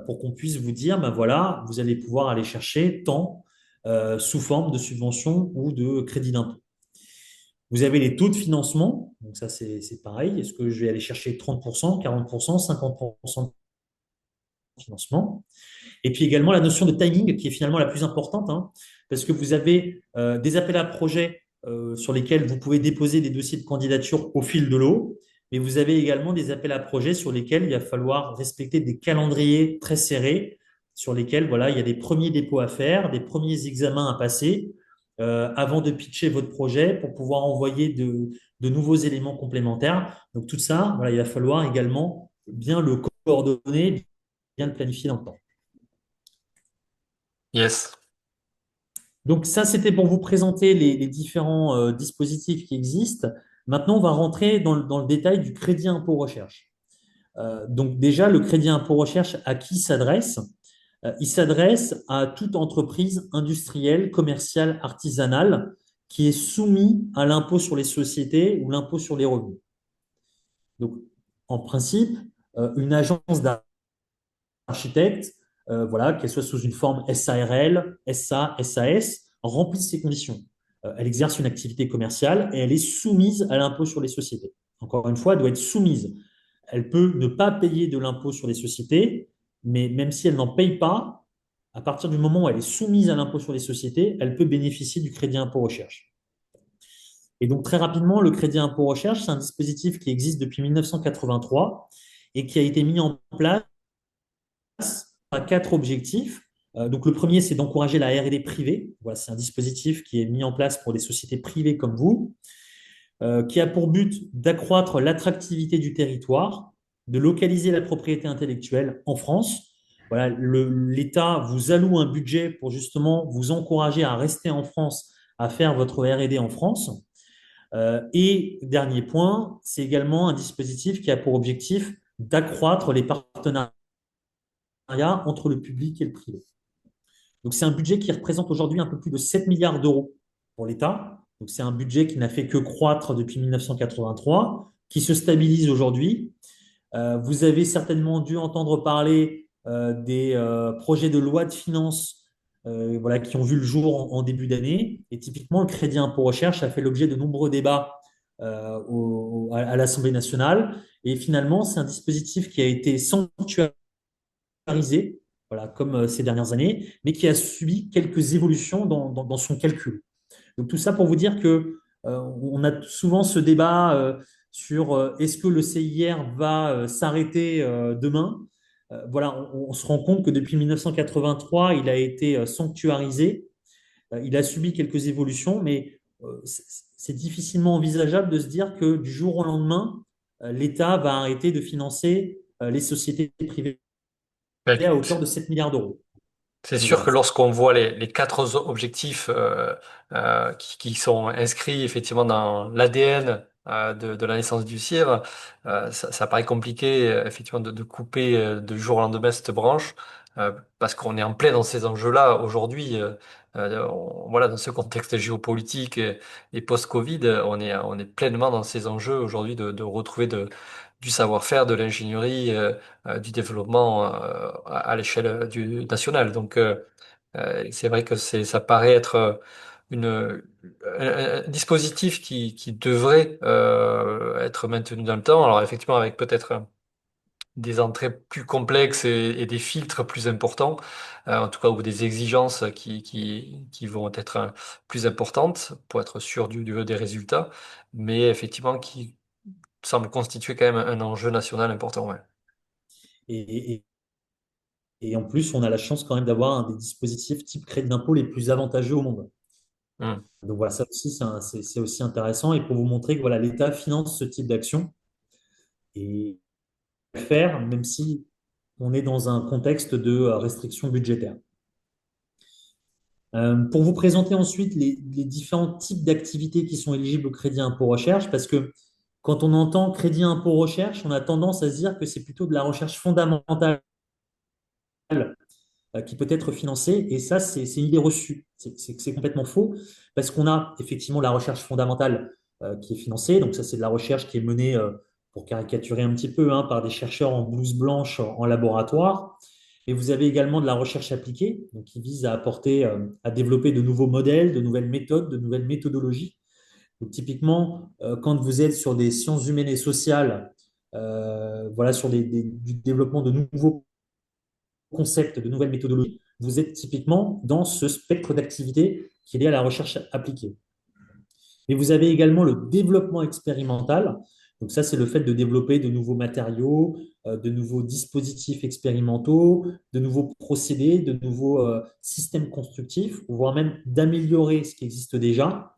pour qu'on puisse vous dire, ben voilà, vous allez pouvoir aller chercher tant sous forme de subvention ou de crédit d'impôt. Vous avez les taux de financement. Donc ça, c'est pareil. Est-ce que je vais aller chercher 30%, 40%, 50% de financement? Et puis également la notion de timing qui est finalement la plus importante, hein, parce que vous avez des appels à projets sur lesquels vous pouvez déposer des dossiers de candidature au fil de l'eau, mais vous avez également des appels à projets sur lesquels il va falloir respecter des calendriers très serrés, sur lesquels voilà, il y a des premiers dépôts à faire, des premiers examens à passer avant de pitcher votre projet pour pouvoir envoyer de nouveaux éléments complémentaires. Donc tout ça, voilà, il va falloir également bien le coordonner, bien le planifier dans le temps.
Yes.
Donc ça, c'était pour vous présenter les différents dispositifs qui existent. Maintenant, on va rentrer dans le détail du crédit impôt recherche. Donc déjà, le crédit impôt recherche, à qui s'adresse? Il s'adresse à toute entreprise industrielle, commerciale, artisanale qui est soumise à l'impôt sur les sociétés ou l'impôt sur les revenus. Donc, en principe, une agence d'architecte, voilà, qu'elle soit sous une forme SARL, SA, SAS, remplit ces conditions. Elle exerce une activité commerciale et elle est soumise à l'impôt sur les sociétés. Encore une fois, elle doit être soumise. Elle peut ne pas payer de l'impôt sur les sociétés, mais même si elle n'en paye pas, à partir du moment où elle est soumise à l'impôt sur les sociétés, elle peut bénéficier du crédit impôt recherche. Et donc très rapidement, le crédit impôt recherche, c'est un dispositif qui existe depuis 1983 et qui a été mis en place à quatre objectifs. Donc le premier, c'est d'encourager la R&D privée. Voilà, c'est un dispositif qui est mis en place pour des sociétés privées comme vous, qui a pour but d'accroître l'attractivité du territoire, de localiser la propriété intellectuelle en France. Voilà, l'État vous alloue un budget pour justement vous encourager à rester en France, à faire votre R&D en France. Et dernier point, c'est également un dispositif qui a pour objectif d'accroître les partenariats entre le public et le privé. Donc c'est un budget qui représente aujourd'hui un peu plus de 7 milliards d'euros pour l'État. Donc c'est un budget qui n'a fait que croître depuis 1983, qui se stabilise aujourd'hui. Vous avez certainement dû entendre parler des projets de loi de finances voilà, qui ont vu le jour en début d'année. Et typiquement, le crédit impôt recherche a fait l'objet de nombreux débats à l'Assemblée nationale. Et finalement, c'est un dispositif qui a été sanctuarisé, voilà, comme ces dernières années, mais qui a subi quelques évolutions dans son calcul. Donc tout ça pour vous dire que on a souvent ce débat sur est-ce que le CIR va s'arrêter demain. Voilà, on se rend compte que depuis 1983, il a été sanctuarisé. Il a subi quelques évolutions, mais c'est difficilement envisageable de se dire que du jour au lendemain, l'État va arrêter de financer les sociétés privées à hauteur de 7 milliards d'euros.
C'est
Donc
sûr
voilà.
que lorsqu'on voit les quatre objectifs qui sont inscrits effectivement dans l'ADN de la naissance du CIR, ça paraît compliqué effectivement de couper de jour au lendemain cette branche parce qu'on est en plein dans ces enjeux-là aujourd'hui. Voilà, dans ce contexte géopolitique et post-Covid, on est pleinement dans ces enjeux aujourd'hui de retrouver du savoir-faire, de l'ingénierie, du développement à l'échelle du national. Donc, c'est vrai que ça paraît être un dispositif qui devrait être maintenu dans le temps. Alors, effectivement, avec peut-être des entrées plus complexes et des filtres plus importants, en tout cas, ou des exigences qui vont être plus importantes pour être sûr des résultats, mais effectivement qui semble constituer quand même un enjeu national important. Ouais.
Et, et- et en plus, on a la chance quand même d'avoir un des dispositifs type crédit d'impôt les plus avantageux au monde.
Hmm.
Donc voilà, ça aussi, c'est aussi intéressant. Et pour vous montrer que voilà, l'État finance ce type d'action et faire, même si on est dans un contexte de restriction budgétaire. Pour vous présenter ensuite les différents types d'activités qui sont éligibles au crédit impôt recherche, parce que quand on entend crédit impôt recherche, on a tendance à se dire que c'est plutôt de la recherche fondamentale qui peut être financée. Et ça, c'est une idée reçue. C'est complètement faux parce qu'on a effectivement la recherche fondamentale qui est financée. Donc ça, c'est de la recherche qui est menée, pour caricaturer un petit peu, hein, par des chercheurs en blouse blanche en laboratoire. Et vous avez également de la recherche appliquée, donc qui vise à apporter, à développer de nouveaux modèles, de nouvelles méthodes, de nouvelles méthodologies. Donc typiquement, quand vous êtes sur des sciences humaines et sociales, voilà, sur du développement de nouveaux concepts, de nouvelles méthodologies, vous êtes typiquement dans ce spectre d'activité qui est lié à la recherche appliquée. Mais vous avez également le développement expérimental. Donc ça, c'est le fait de développer de nouveaux matériaux, de nouveaux dispositifs expérimentaux, de nouveaux procédés, de nouveaux systèmes constructifs, voire même d'améliorer ce qui existe déjà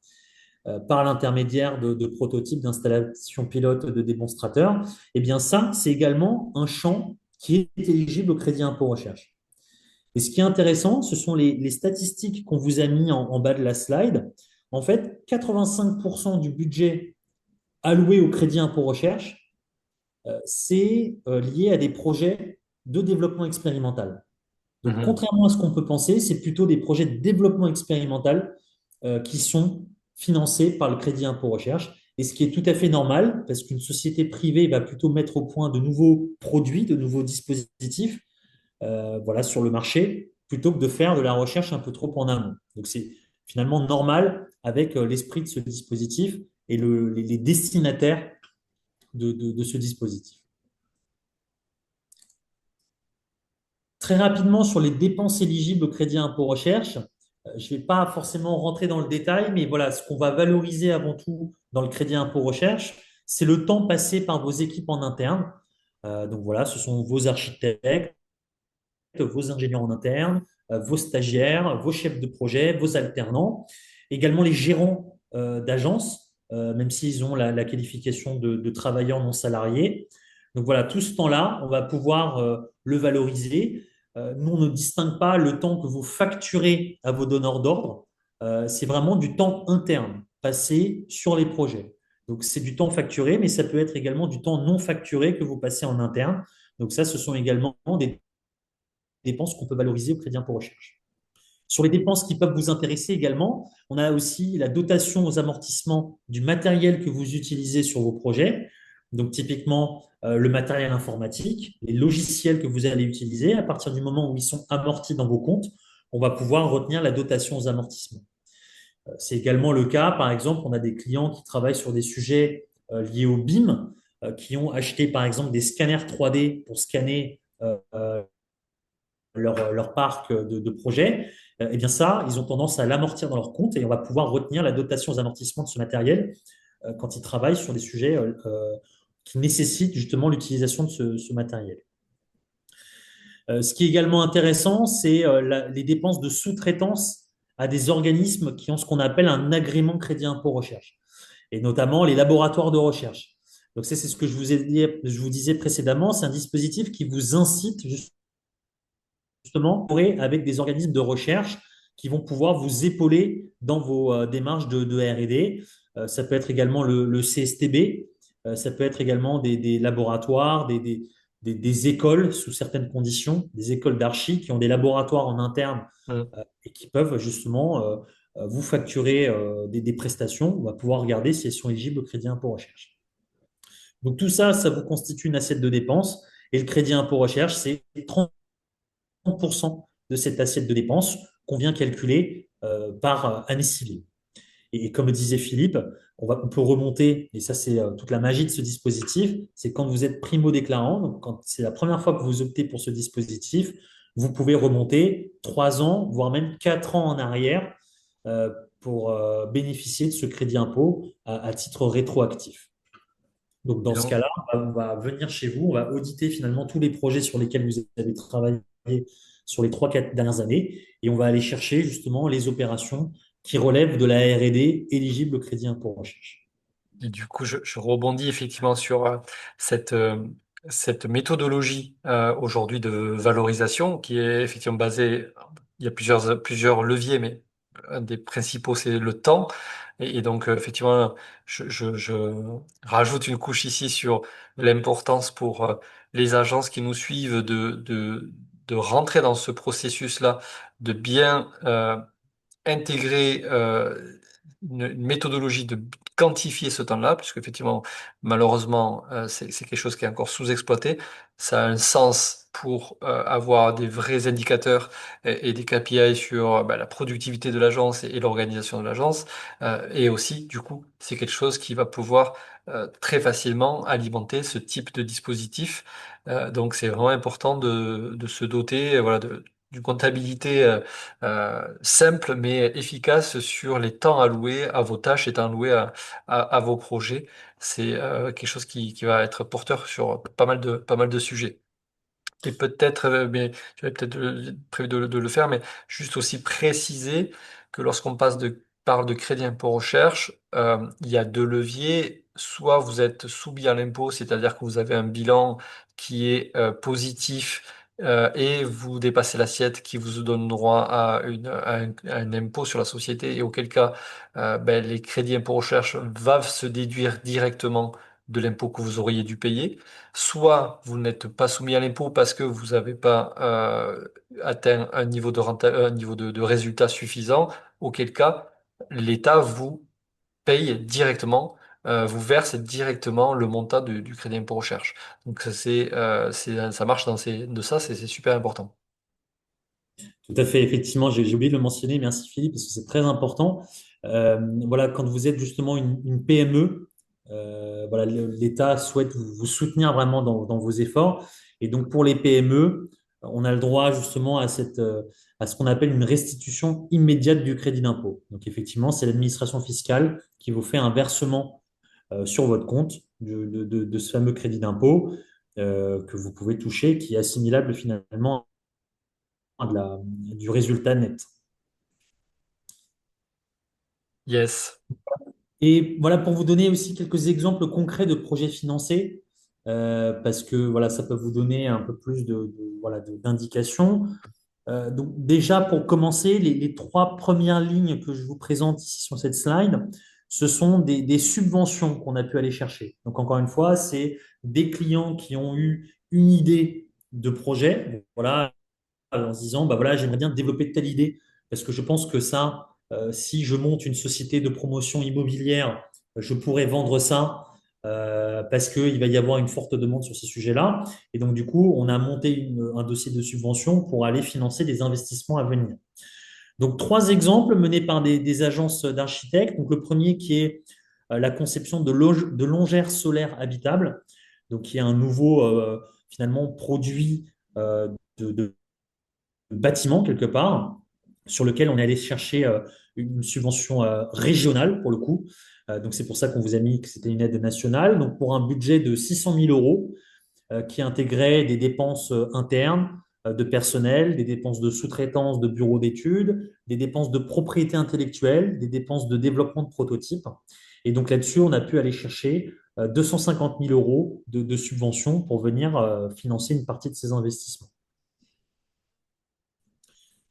par l'intermédiaire de prototypes, d'installations pilotes, de démonstrateurs. Eh bien ça, c'est également un champ qui est éligible au crédit impôt recherche. Et ce qui est intéressant, ce sont les statistiques qu'on vous a mis en bas de la slide. En fait, 85% du budget alloué au crédit impôt recherche, c'est lié à des projets de développement expérimental. Donc,
Mhm.
contrairement à ce qu'on peut penser, c'est plutôt des projets de développement expérimental qui sont financés par le crédit impôt recherche. Et ce qui est tout à fait normal, parce qu'une société privée va plutôt mettre au point de nouveaux produits, de nouveaux dispositifs, voilà, sur le marché, plutôt que de faire de la recherche un peu trop en amont. Donc c'est finalement normal avec l'esprit de ce dispositif et les destinataires de ce dispositif. Très rapidement sur les dépenses éligibles au crédit impôt recherche, je ne vais pas forcément rentrer dans le détail, mais voilà, ce qu'on va valoriser avant tout dans le crédit impôt recherche, c'est le temps passé par vos équipes en interne. Donc voilà, ce sont vos architectes, vos ingénieurs en interne, vos stagiaires, vos chefs de projet, vos alternants, également les gérants d'agences, même s'ils ont la qualification de travailleurs non salariés. Donc voilà, tout ce temps-là, on va pouvoir le valoriser. Nous, on ne distingue pas le temps que vous facturez à vos donneurs d'ordre. C'est vraiment du temps interne passé sur les projets. Donc c'est du temps facturé, mais ça peut être également du temps non facturé que vous passez en interne. Donc ça, ce sont également des dépenses qu'on peut valoriser au crédit impôt recherche. Sur les dépenses qui peuvent vous intéresser également, on a aussi la dotation aux amortissements du matériel que vous utilisez sur vos projets. Donc, typiquement, le matériel informatique, les logiciels que vous allez utiliser, à partir du moment où ils sont amortis dans vos comptes, on va pouvoir retenir la dotation aux amortissements. C'est également le cas, par exemple, on a des clients qui travaillent sur des sujets liés au BIM, qui ont acheté, par exemple, des scanners 3D pour scanner leur parc de projets. Eh bien ça, ils ont tendance à l'amortir dans leur compte et on va pouvoir retenir la dotation aux amortissements de ce matériel quand ils travaillent sur des sujets qui nécessitent justement l'utilisation de ce matériel. Ce qui est également intéressant, c'est les dépenses de sous-traitance à des organismes qui ont ce qu'on appelle un agrément crédit impôt recherche, et notamment les laboratoires de recherche. Donc ça, c'est ce que je vous disais précédemment, c'est un dispositif qui vous incite justement avec des organismes de recherche qui vont pouvoir vous épauler dans vos démarches de R&D. Ça peut être également le CSTB, ça peut être également des laboratoires, des écoles sous certaines conditions, des écoles d'archi qui ont des laboratoires en interne
Mm.
et qui peuvent justement vous facturer des prestations. On va pouvoir regarder si elles sont éligibles au crédit impôt recherche. Donc tout ça, ça vous constitue une assiette de dépenses et le crédit impôt recherche, c'est 30% de cette assiette de dépenses qu'on vient calculer par année ciblée. Et comme disait Philippe, on peut remonter, et ça c'est toute la magie de ce dispositif, c'est quand vous êtes primo-déclarant, donc quand c'est la première fois que vous optez pour ce dispositif, vous pouvez remonter 3 ans, voire même 4 ans en arrière euh, pour bénéficier de ce crédit impôt à titre rétroactif. Donc dans ce
Donc,
cas-là, on va venir chez vous, on va auditer finalement tous les projets sur lesquels vous avez travaillé sur les 3, 4 dernières années et on va aller chercher justement les opérations qui relèvent de la R&D éligible au crédit impôt recherche.
et du coup, je rebondis effectivement sur cette, euh, cette méthodologie aujourd'hui de valorisation qui est effectivement basée, il y a plusieurs leviers, mais un des principaux, c'est le temps. Et donc, effectivement, je rajoute une couche ici sur l'importance pour les agences qui nous suivent de rentrer dans ce processus-là, de bien intégrer une méthodologie de quantifier ce temps-là, puisque effectivement, malheureusement, c'est quelque chose qui est encore sous-exploité. Ça a un sens pour avoir des vrais indicateurs et des KPI sur la productivité de l'agence et l'organisation de l'agence. Et aussi, du coup, c'est quelque chose qui va pouvoir très facilement alimenter ce type de dispositif. Donc, c'est vraiment important de se doter, voilà, d'une comptabilité simple mais efficace sur les temps alloués à vos tâches et temps alloués à vos projets. C'est quelque chose qui va être porteur sur pas mal de sujets. Et peut-être, mais j'avais peut-être prévu de le faire, mais juste aussi préciser que lorsqu'on parle de crédit impôt recherche, il y a deux leviers. Soit vous êtes soumis à l'impôt, c'est-à-dire que vous avez un bilan qui est positif et vous dépassez l'assiette qui vous donne droit à un impôt sur la société, et auquel cas les crédits impôt recherche va se déduire directement de l'impôt que vous auriez dû payer. Soit vous n'êtes pas soumis à l'impôt parce que vous n'avez pas atteint un niveau un niveau de résultat suffisant, auquel cas l'État vous paye directement, vous verse directement le montant du crédit impôt recherche. Donc ça, ça marche de ça, c'est super important.
Tout à fait, effectivement, j'ai oublié de le mentionner, merci Philippe, parce que c'est très important. Voilà, quand vous êtes justement une PME, voilà, l'État souhaite vous soutenir vraiment dans vos efforts. Et donc pour les PME, on a le droit justement à ce qu'on appelle une restitution immédiate du crédit d'impôt. Donc effectivement, c'est l'administration fiscale qui vous fait un versement sur votre compte de ce fameux crédit d'impôt que vous pouvez toucher, qui est assimilable finalement du résultat net.
Yes.
Et voilà, pour vous donner aussi quelques exemples concrets de projets financés, parce que voilà, ça peut vous donner un peu plus voilà, d'indications. Donc déjà, pour commencer, les 3 premières lignes que je vous présente ici sur cette slide, ce sont des subventions qu'on a pu aller chercher. Donc encore une fois, c'est des clients qui ont eu une idée de projet, voilà, en se disant, bah voilà, j'aimerais bien développer telle idée, parce que je pense que ça, si je monte une société de promotion immobilière, je pourrais vendre ça parce qu'il va y avoir une forte demande sur ces sujets-là. Et donc, du coup, on a monté un dossier de subvention pour aller financer des investissements à venir. Donc, trois exemples menés par des agences d'architectes. Donc, le premier qui est la conception de longères solaires habitables, donc qui est un nouveau, finalement, produit de bâtiment quelque part, sur lequel on est allé chercher une subvention régionale pour le coup. Donc, c'est pour ça qu'on vous a mis que c'était une aide nationale. Donc, pour un budget de 600 000 euros, qui intégrait des dépenses internes de personnel, des dépenses de sous-traitance de bureaux d'études, des dépenses de propriété intellectuelle, des dépenses de développement de prototypes. Et donc là-dessus, on a pu aller chercher 250 000 euros de subventions pour venir financer une partie de ces investissements.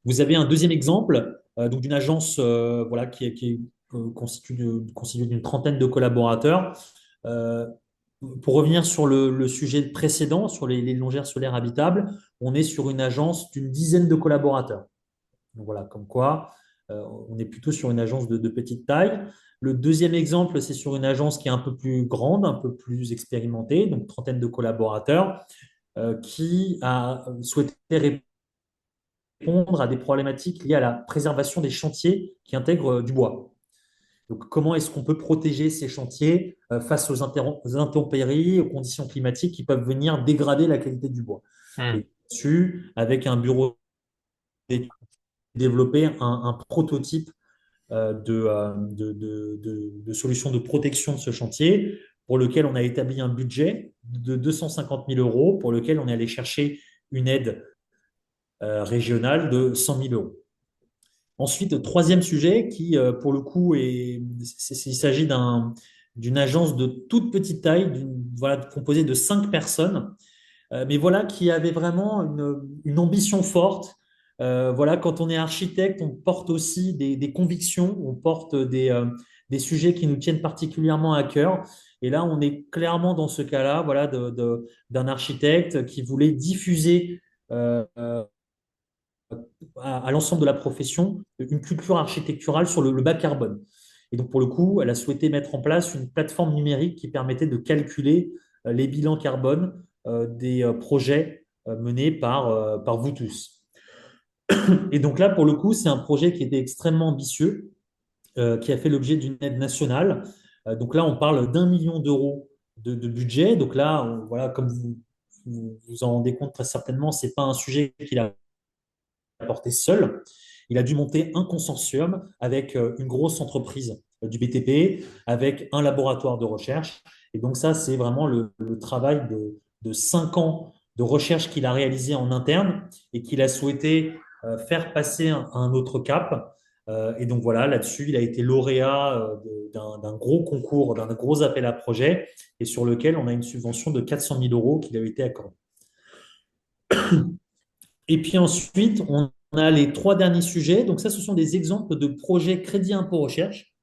Vous avez un deuxième exemple donc d'une agence voilà, qui est constituée d'une trentaine de collaborateurs. Euh, pour revenir sur le sujet précédent, sur les longères solaires habitables, on est sur une agence d'une dizaine de collaborateurs. Donc voilà, comme quoi, on est plutôt sur une agence de petite taille. Le deuxième exemple, c'est sur une agence qui est un peu plus grande, un peu plus expérimentée, donc trentaine de collaborateurs, qui a souhaité répondre à des problématiques liées à la préservation des chantiers qui intègrent du bois. Donc, comment est-ce qu'on peut protéger ces chantiers face aux intempéries, aux conditions climatiques qui peuvent venir dégrader la qualité du bois?
Hmm.
Et dessus, avec un bureau d'études, développer un prototype de solution de protection de ce chantier pour lequel on a établi un budget de 250 000 euros pour lequel on est allé chercher une aide régionale de 100 000 euros. Ensuite, troisième sujet qui, pour le coup, il s'agit d'une agence de toute petite taille, voilà, composée de 5 personnes, mais voilà, qui avait vraiment une ambition forte. Voilà, quand on est architecte, on porte aussi des convictions, on porte des sujets qui nous tiennent particulièrement à cœur. Et là, on est clairement dans ce cas-là, voilà, d'un architecte qui voulait diffuser à l'ensemble de la profession une culture architecturale sur le bas carbone. Et donc, pour le coup, elle a souhaité mettre en place une plateforme numérique qui permettait de calculer les bilans carbone des projets menés par vous tous. Et donc là, pour le coup, c'est un projet qui était extrêmement ambitieux, qui a fait l'objet d'une aide nationale. Donc là, on parle d'1 million d'euros de budget. Donc là, voilà, comme vous en rendez compte très certainement, ce n'est pas un sujet qu'il a porté seul. Il a dû monter un consortium avec une grosse entreprise du BTP, avec un laboratoire de recherche. Et donc ça, c'est vraiment le travail de 5 ans de recherche qu'il a réalisé en interne et qu'il a souhaité faire passer à un autre cap. Et donc voilà, là-dessus, il a été lauréat d'un gros concours, d'un gros appel à projet, et sur lequel on a une subvention de 400 000 euros qui lui a été accordée. Et puis ensuite, on a les trois derniers sujets. Donc ça, ce sont des exemples de projets crédit impôt recherche.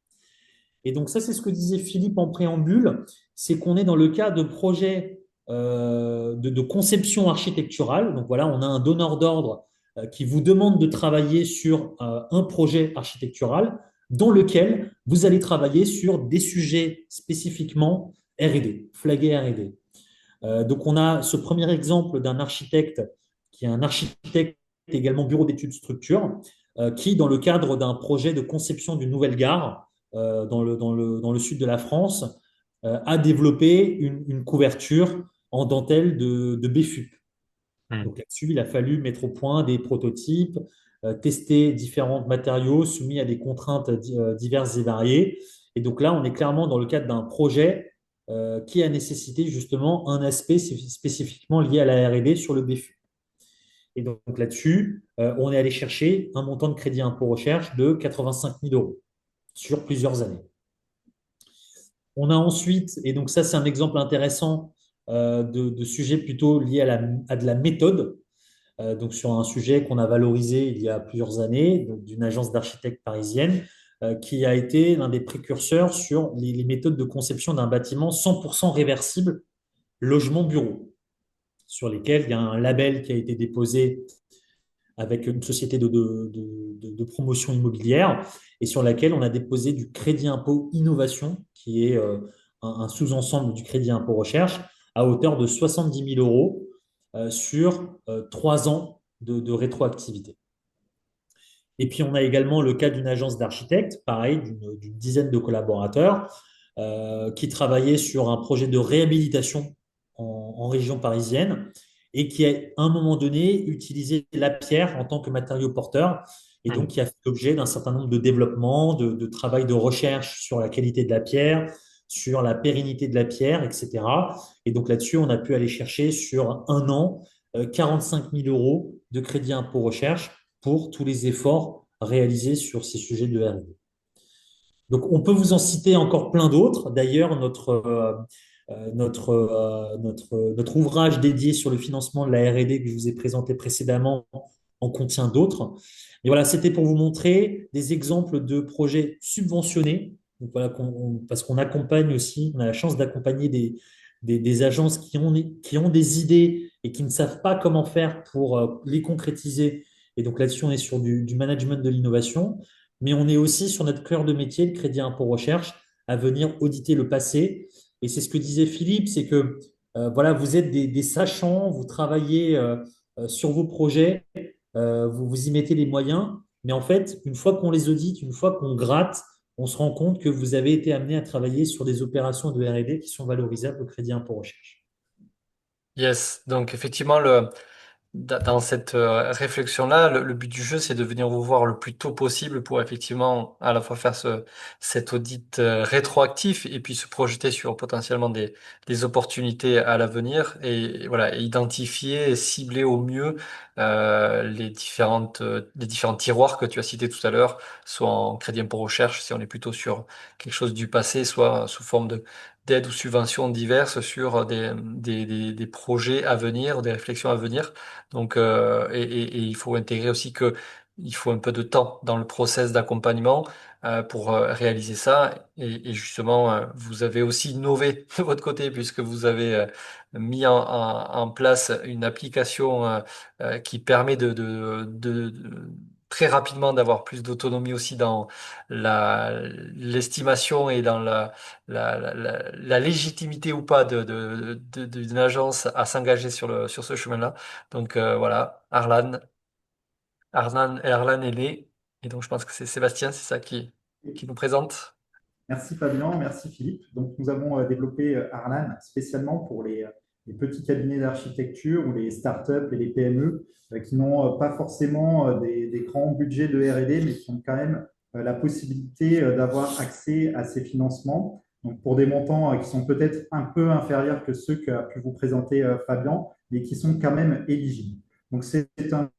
Et donc ça, c'est ce que disait Philippe en préambule, c'est qu'on est dans le cas de projets de conception architecturale. Donc voilà, on a un donneur d'ordre qui vous demande de travailler sur un projet architectural dans lequel vous allez travailler sur des sujets spécifiquement R&D, flagués R&D. Donc, on a ce premier exemple d'un architecte qui est un architecte également bureau d'études structure, qui, dans le cadre d'un projet de conception d'une nouvelle gare dans le sud de la France, a développé une couverture en dentelle de BFUP.
Hmm.
Donc là-dessus, il a fallu mettre au point des prototypes, tester différents matériaux soumis à des contraintes diverses et variées. Et donc là, on est clairement dans le cadre d'un projet qui a nécessité justement un aspect spécifiquement lié à la R&D sur le BFU. Et donc là-dessus, on est allé chercher un montant de crédit impôt recherche de 85 000 euros sur plusieurs années. On a ensuite, et donc ça c'est un exemple intéressant de sujet plutôt lié à de la méthode, donc sur un sujet qu'on a valorisé il y a plusieurs années, d'une agence d'architectes parisienne, qui a été l'un des précurseurs sur les méthodes de conception d'un bâtiment 100% réversible, logement-bureau, sur lesquels il y a un label qui a été déposé avec une société de promotion immobilière et sur laquelle on a déposé du crédit impôt innovation, qui est un sous-ensemble du crédit impôt recherche à hauteur de 70 000 euros sur 3 ans de rétroactivité. Et puis, on a également le cas d'une agence d'architectes, pareil, d'une dizaine de collaborateurs, qui travaillaient sur un projet de réhabilitation en région parisienne et qui, à un moment donné, utilisait la pierre en tant que matériau porteur et donc qui a fait l'objet d'un certain nombre de développements, de travail de recherche sur la qualité de la pierre, sur la pérennité de la pierre, etc. Et donc là-dessus, on a pu aller chercher sur un an 45 000 euros de crédit impôt recherche pour tous les efforts réalisés sur ces sujets de R&D. Donc, on peut vous en citer encore plein d'autres. D'ailleurs, notre ouvrage dédié sur le financement de la R&D que je vous ai présenté précédemment en contient d'autres. Et voilà, c'était pour vous montrer des exemples de projets subventionnés. Donc voilà, parce qu'on accompagne aussi, on a la chance d'accompagner des agences qui ont des idées et qui ne savent pas comment faire pour les concrétiser. Et donc là-dessus, on est sur du management de l'innovation, mais on est aussi sur notre cœur de métier, le crédit impôt recherche, à venir auditer le passé. Et c'est ce que disait Philippe, c'est que voilà, vous êtes des sachants, vous travaillez sur vos projets, vous y mettez les moyens, mais en fait, une fois qu'on les audite, une fois qu'on gratte, on se rend compte que vous avez été amené à travailler sur des opérations de R&D qui sont valorisables au crédit impôt recherche.
Yes, donc effectivement, dans cette réflexion-là, le but du jeu, c'est de venir vous voir le plus tôt possible pour effectivement à la fois faire cet audit rétroactif et puis se projeter sur potentiellement des opportunités à l'avenir et voilà, et identifier et cibler au mieux les différents tiroirs que tu as cités tout à l'heure, soit en crédit impôt recherche, si on est plutôt sur quelque chose du passé, soit sous forme d'aides ou subventions diverses sur des projets à venir, des réflexions à venir. Donc, et il faut intégrer aussi que il faut un peu de temps dans le process d'accompagnement pour réaliser ça. Et justement, vous avez aussi innové de votre côté puisque vous avez mis en place une application qui permet de très rapidement d'avoir plus d'autonomie aussi dans l'estimation et dans la légitimité ou pas d'une agence à s'engager sur ce chemin-là. Donc voilà, Arlan est né. Et donc je pense que c'est Sébastien, c'est ça qui nous présente.
Merci Fabien, merci Philippe. Donc, nous avons développé Arlan spécialement pour les petits cabinets d'architecture ou les startups et les PME qui n'ont pas forcément des grands budgets de R&D, mais qui ont quand même la possibilité d'avoir accès à ces financements. Donc, pour des montants qui sont peut-être un peu inférieurs que ceux qu'a pu vous présenter Fabien, mais qui sont quand même éligibles. Donc, c'est un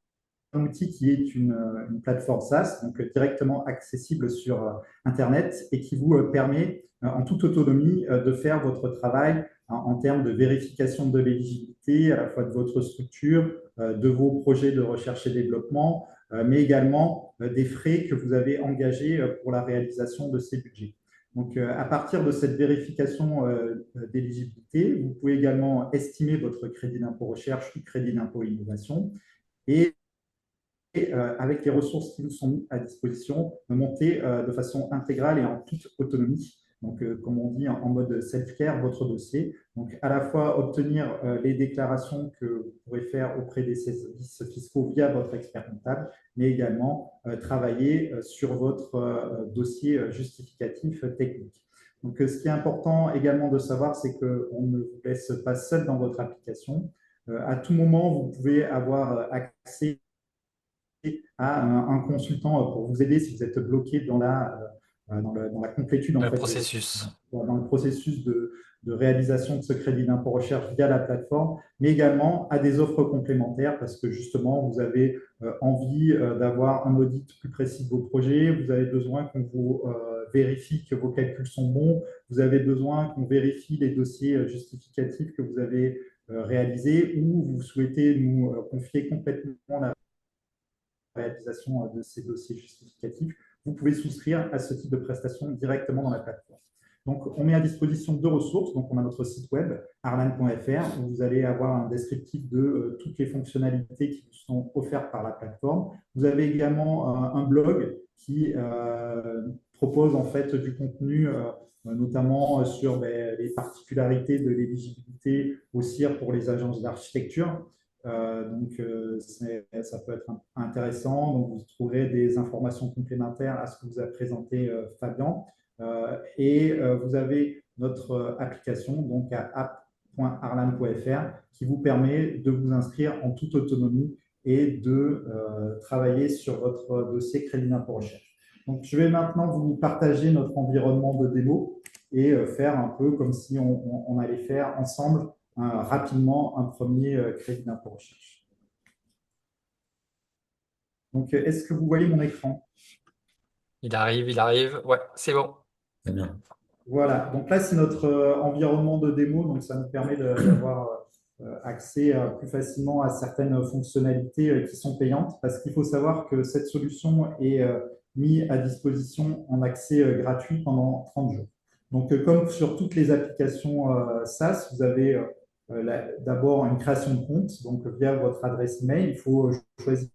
outil qui est une plateforme SaaS, donc directement accessible sur Internet et qui vous permet en toute autonomie de faire votre travail en termes de vérification de l'éligibilité, à la fois de votre structure, de vos projets de recherche et développement, mais également des frais que vous avez engagés pour la réalisation de ces budgets. Donc, à partir de cette vérification d'éligibilité, vous pouvez également estimer votre crédit d'impôt recherche ou crédit d'impôt innovation et avec les ressources qui vous sont mises à disposition, monter de façon intégrale et en toute autonomie. Donc, comme on dit en mode self-care, votre dossier. Donc, à la fois obtenir les déclarations que vous pourrez faire auprès des services fiscaux via votre expert comptable, mais également travailler sur votre dossier justificatif technique. Donc, ce qui est important également de savoir, c'est qu'on ne vous laisse pas seul dans votre application. À tout moment, vous pouvez avoir accès à un consultant pour vous aider si vous êtes bloqué dans la complétude en
Le
fait,
processus.
dans le processus de réalisation de ce crédit d'impôt recherche via la plateforme, mais également à des offres complémentaires parce que justement, vous avez envie d'avoir un audit plus précis de vos projets, vous avez besoin qu'on vous vérifie que vos calculs sont bons, vous avez besoin qu'on vérifie les dossiers justificatifs que vous avez réalisés ou vous souhaitez nous confier complètement la réalisation de ces dossiers justificatifs, vous pouvez souscrire à ce type de prestation directement dans la plateforme. Donc, on met à disposition deux ressources. Donc, on a notre site web, arlan.fr, où vous allez avoir un descriptif de toutes les fonctionnalités qui vous sont offertes par la plateforme. Vous avez également un blog qui propose en fait du contenu, notamment sur les particularités de l'éligibilité au CIR pour les agences d'architecture. Ça peut être intéressant. Donc, vous trouverez des informations complémentaires à ce que vous a présenté Fabien. Vous avez notre application, donc à app.arlan.fr, qui vous permet de vous inscrire en toute autonomie et de travailler sur votre dossier crédit d'impôt recherche. Donc, je vais maintenant vous partager notre environnement de démo et faire un peu comme si on allait faire ensemble rapidement un premier crédit d'impôt recherche. Donc, est-ce que vous voyez mon écran?
Il arrive, il arrive. Ouais, c'est bon.
Très bien.
Voilà, donc là, c'est notre environnement de démo, donc ça nous permet d'avoir accès plus facilement à certaines fonctionnalités qui sont payantes, parce qu'il faut savoir que cette solution est mise à disposition en accès gratuit pendant 30 jours. Donc, comme sur toutes les applications SaaS, vous avez d'abord une création de compte, donc via votre adresse email, il faut choisir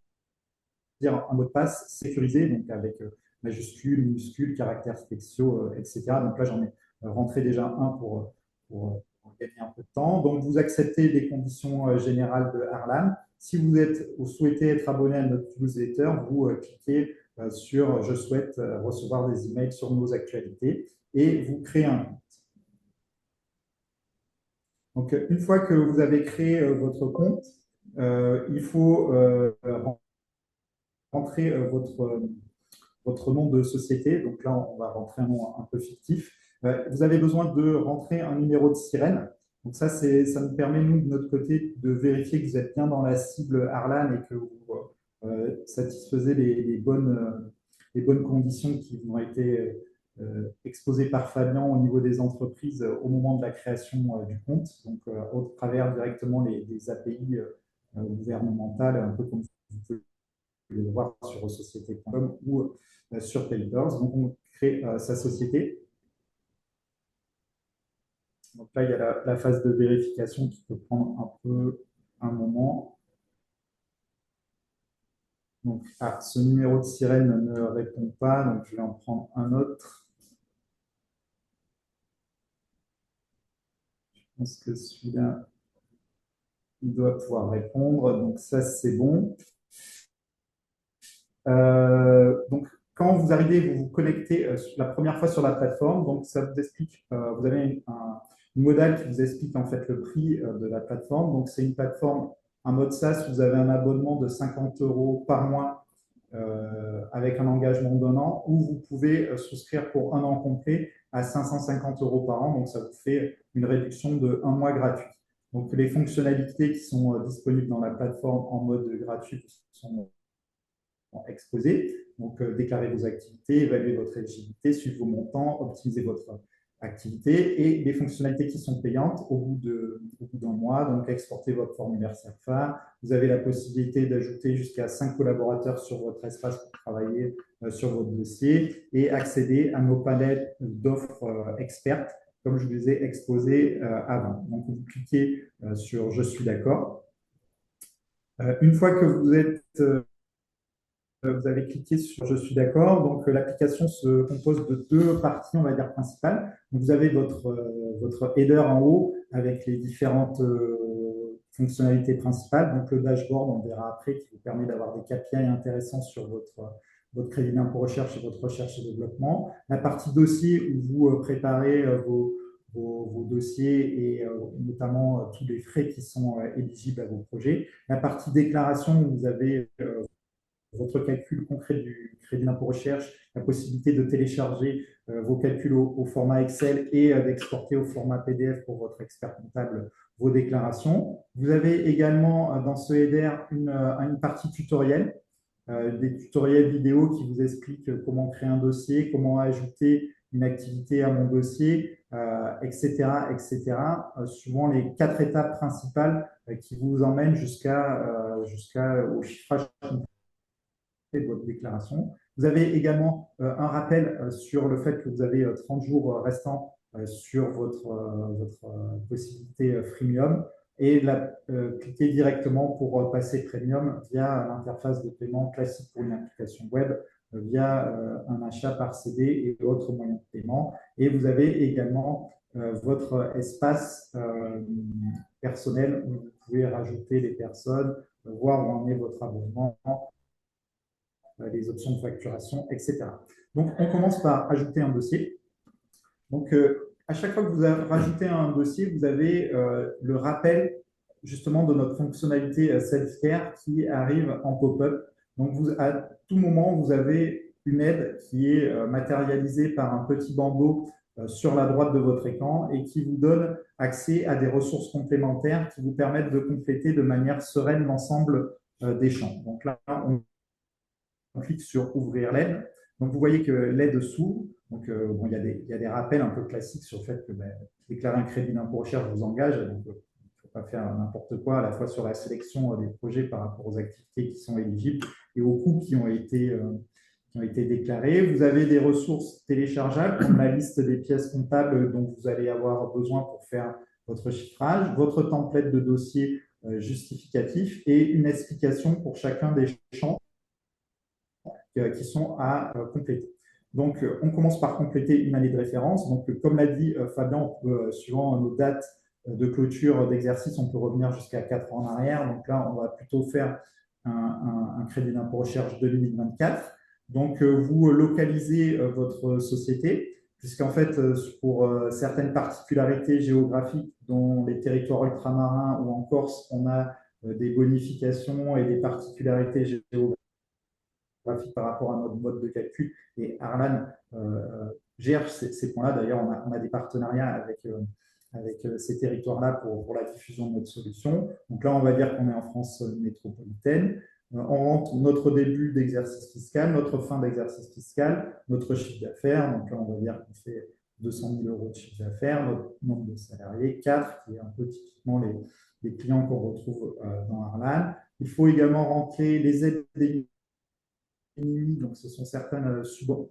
un mot de passe sécurisé, donc avec majuscules, minuscules, caractères spéciaux, etc. Donc là, j'en ai rentré déjà un pour gagner un peu de temps. Donc, vous acceptez les conditions générales de Arlan. Si vous souhaitez être abonné à notre newsletter, vous cliquez sur « Je souhaite recevoir des emails sur nos actualités » et vous créez un compte. Donc, une fois que vous avez créé votre compte, il faut rentrer votre nom de société. Donc là, on va rentrer un nom un peu fictif. Vous avez besoin de rentrer un numéro de sirène. Donc ça nous permet, nous, de notre côté, de vérifier que vous êtes bien dans la cible Arlan et que vous satisfaisez les bonnes conditions qui vont être exposées par Fabien au niveau des entreprises au moment de la création du compte, donc au travers directement des API gouvernementales, un peu comme vous pouvez le voir sur société.com ou sur Papers. Donc, on crée sa société. Donc là, il y a la phase de vérification qui peut prendre un moment. Donc, ce numéro de sirène ne répond pas, donc je vais en prendre un autre. Je pense que celui-là, il doit pouvoir répondre. Donc, ça, c'est bon. Donc, quand vous arrivez, vous vous connectez la première fois sur la plateforme. Donc, ça vous explique, vous avez une modale qui vous explique en fait le prix de la plateforme. Donc, c'est une plateforme, un mode SaaS, vous avez un abonnement de 50 € par mois avec un engagement d'un an, ou vous pouvez souscrire pour un an complet à 550 € par an. Donc, ça vous fait une réduction de un mois gratuit. Donc, les fonctionnalités qui sont disponibles dans la plateforme en mode gratuit sont exposées. Donc, déclarer vos activités, évaluer votre éligibilité, suivre vos montants, optimiser votre activité, et les fonctionnalités qui sont payantes au bout d'un mois. Donc, exporter votre formulaire CERFA. Vous avez la possibilité d'ajouter jusqu'à 5 collaborateurs sur votre espace pour travailler sur votre dossier et accéder à nos panels d'offres expertes, comme je vous les ai exposés avant. Donc, vous cliquez sur « Je suis d'accord ». Une fois que vous avez cliqué sur « Je suis d'accord ». Donc, l'application se compose de deux parties, on va dire, principales. Donc, vous avez votre header en haut avec les différentes fonctionnalités principales. Donc, le dashboard, on verra après, qui vous permet d'avoir des KPI intéressants sur votre crédit d'impôt recherche et votre recherche et développement. La partie dossier où vous préparez vos dossiers et notamment tous les frais qui sont éligibles à vos projets. La partie déclaration où vous avez votre calcul concret du crédit d'impôt recherche, la possibilité de télécharger vos calculs au format Excel et d'exporter au format PDF pour votre expert comptable vos déclarations. Vous avez également dans ce header une partie tutoriel, des tutoriels vidéo qui vous expliquent comment créer un dossier, comment ajouter une activité à mon dossier, etc., suivant les 4 étapes principales qui vous emmènent jusqu'au chiffrage de votre déclaration. Vous avez également un rappel sur le fait que vous avez 30 jours restants sur votre possibilité freemium et cliquez directement pour passer premium via l'interface de paiement classique pour une application web via un achat par CD et autres moyens de paiement. Et vous avez également votre espace personnel où vous pouvez rajouter les personnes, voir où en est votre abonnement, les options de facturation, etc. Donc, on commence par ajouter un dossier. Donc, à chaque fois que vous rajoutez un dossier, vous avez le rappel justement de notre fonctionnalité self-care qui arrive en pop-up. Donc, à tout moment, vous avez une aide qui est matérialisée par un petit bandeau sur la droite de votre écran et qui vous donne accès à des ressources complémentaires qui vous permettent de compléter de manière sereine l'ensemble des champs. Donc là, on clique sur Ouvrir l'aide. Donc, vous voyez que l'aide s'ouvre. Donc, bon, il y a des rappels un peu classiques sur le fait que déclarer un crédit d'impôt recherche vous engage. Donc, il ne faut pas faire n'importe quoi, à la fois sur la sélection des projets par rapport aux activités qui sont éligibles et aux coûts qui ont été déclarés. Vous avez des ressources téléchargeables, comme la liste des pièces comptables dont vous allez avoir besoin pour faire votre chiffrage, votre template de dossier justificatif et une explication pour chacun des champs qui sont à compléter. Donc, on commence par compléter une année de référence. Donc, comme l'a dit Fabien, suivant nos dates de clôture d'exercice, on peut revenir jusqu'à 4 ans en arrière. Donc là, on va plutôt faire un crédit d'impôt recherche 2024. Donc, vous localisez votre société, puisqu'en fait, pour certaines particularités géographiques, dont les territoires ultramarins ou en Corse, on a des bonifications et des particularités géographiques par rapport à notre mode de calcul. Et Arlan gère ces points-là. D'ailleurs, on a des partenariats avec ces territoires-là pour la diffusion de notre solution. Donc là, on va dire qu'on est en France métropolitaine. On rentre notre début d'exercice fiscal, notre fin d'exercice fiscal, notre chiffre d'affaires. Donc là, on va dire qu'on fait 200 000 € de chiffre d'affaires, notre nombre de salariés, 4, qui est un peu typiquement les clients qu'on retrouve dans Arlan. Il faut également rentrer les aides des donc, ce sont certaines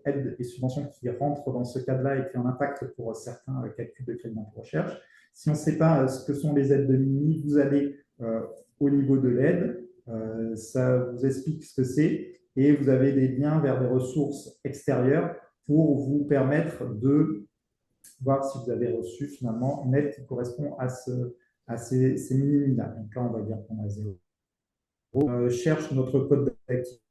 aides et subventions qui rentrent dans ce cadre-là et qui ont un impact pour certains calculs de crédit d'impôt recherche. Si on ne sait pas ce que sont les aides de mini, vous allez au niveau de l'aide, ça vous explique ce que c'est et vous avez des liens vers des ressources extérieures pour vous permettre de voir si vous avez reçu finalement une aide qui correspond à ces minima. Donc là, on va dire qu'on a 0. Cherche notre code d'activité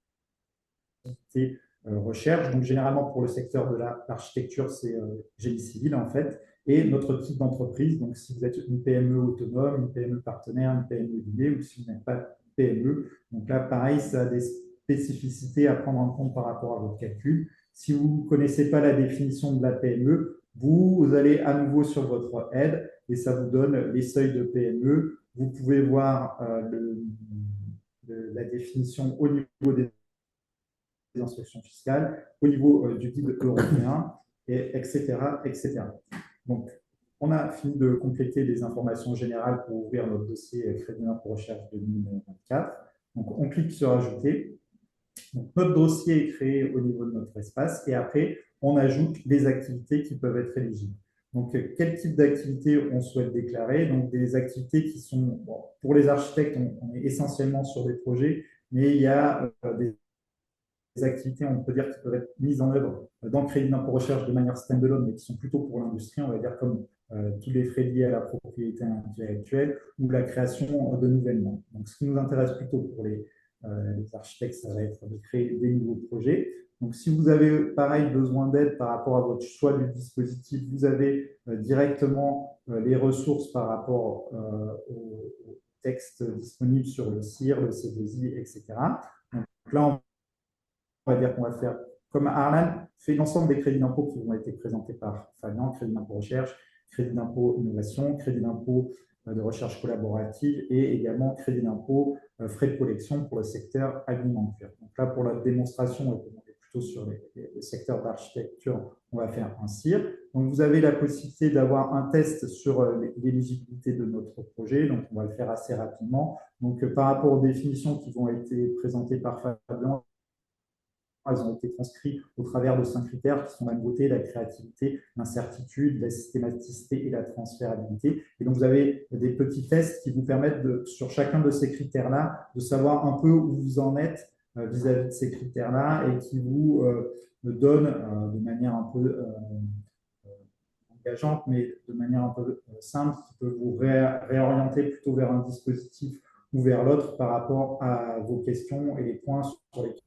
recherche. Donc, généralement, pour le secteur de l'architecture, c'est génie civil, en fait, et notre type d'entreprise. Donc, si vous êtes une PME autonome, une PME partenaire, une PME liée, ou si vous n'êtes pas PME. Donc là, pareil, ça a des spécificités à prendre en compte par rapport à votre calcul. Si vous ne connaissez pas la définition de la PME, vous allez à nouveau sur votre aide et ça vous donne les seuils de PME. Vous pouvez voir la définition au niveau des instructions fiscales, au niveau du guide européen, etc., etc. Donc, on a fini de compléter les informations générales pour ouvrir notre dossier crédit d'impôt recherche 2024. Donc, on clique sur Ajouter. Donc, notre dossier est créé au niveau de notre espace et après, on ajoute les activités qui peuvent être éligibles. Donc, quel type d'activité on souhaite déclarer? Donc, des activités qui sont, bon, pour les architectes, on est essentiellement sur des projets, mais il y a des activités, on peut dire, qui peuvent être mises en œuvre dans le crédit d'impôt recherche de manière stand-alone, mais qui sont plutôt pour l'industrie, on va dire, comme tous les frais liés à la propriété intellectuelle ou la création de nouvellement. Donc, ce qui nous intéresse plutôt pour les architectes, ça va être de créer des nouveaux projets. Donc, si vous avez, pareil, besoin d'aide par rapport à votre choix du dispositif, vous avez directement les ressources par rapport au texte disponible sur le CIR, le C2I, etc. Donc là, on va dire qu'on va faire comme Arlan fait l'ensemble des crédits d'impôt qui vont être présentés par Fabien, crédit d'impôt recherche, crédit d'impôt innovation, crédit d'impôt de recherche collaborative et également crédit d'impôt frais de collection pour le secteur alimentaire. Donc là, pour la démonstration, on est plutôt sur le secteur d'architecture, on va faire un CIR. Donc vous avez la possibilité d'avoir un test sur l'éligibilité de notre projet, donc on va le faire assez rapidement. Donc par rapport aux définitions qui vont être présentées par Fabien, elles ont été transcrites au travers de 5 critères qui sont la nouveauté, la créativité, l'incertitude, la systématicité et la transférabilité. Et donc, vous avez des petits tests qui vous permettent, sur chacun de ces critères-là, de savoir un peu où vous en êtes vis-à-vis de ces critères-là et qui vous donne de manière un peu engageante, mais de manière un peu simple, qui peut vous réorienter plutôt vers un dispositif ou vers l'autre par rapport à vos questions et les points sur lesquels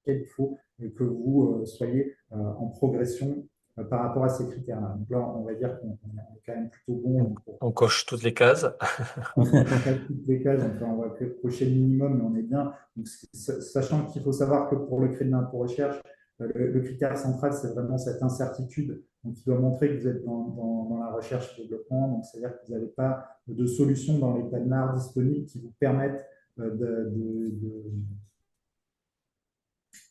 il faut que vous soyez en progression par rapport à ces critères-là. Donc là, on va dire qu'on est quand même plutôt bon pour
On coche toutes les cases.
on coche toutes les cases, enfin, on va cocher le minimum, mais on est bien. Donc, sachant qu'il faut savoir que pour le crédit d'impôt recherche, le critère central, c'est vraiment cette incertitude. Donc, il doit montrer que vous êtes dans la recherche et développement. Donc, c'est-à-dire que vous n'avez pas de solution dans les canards disponibles qui vous permettent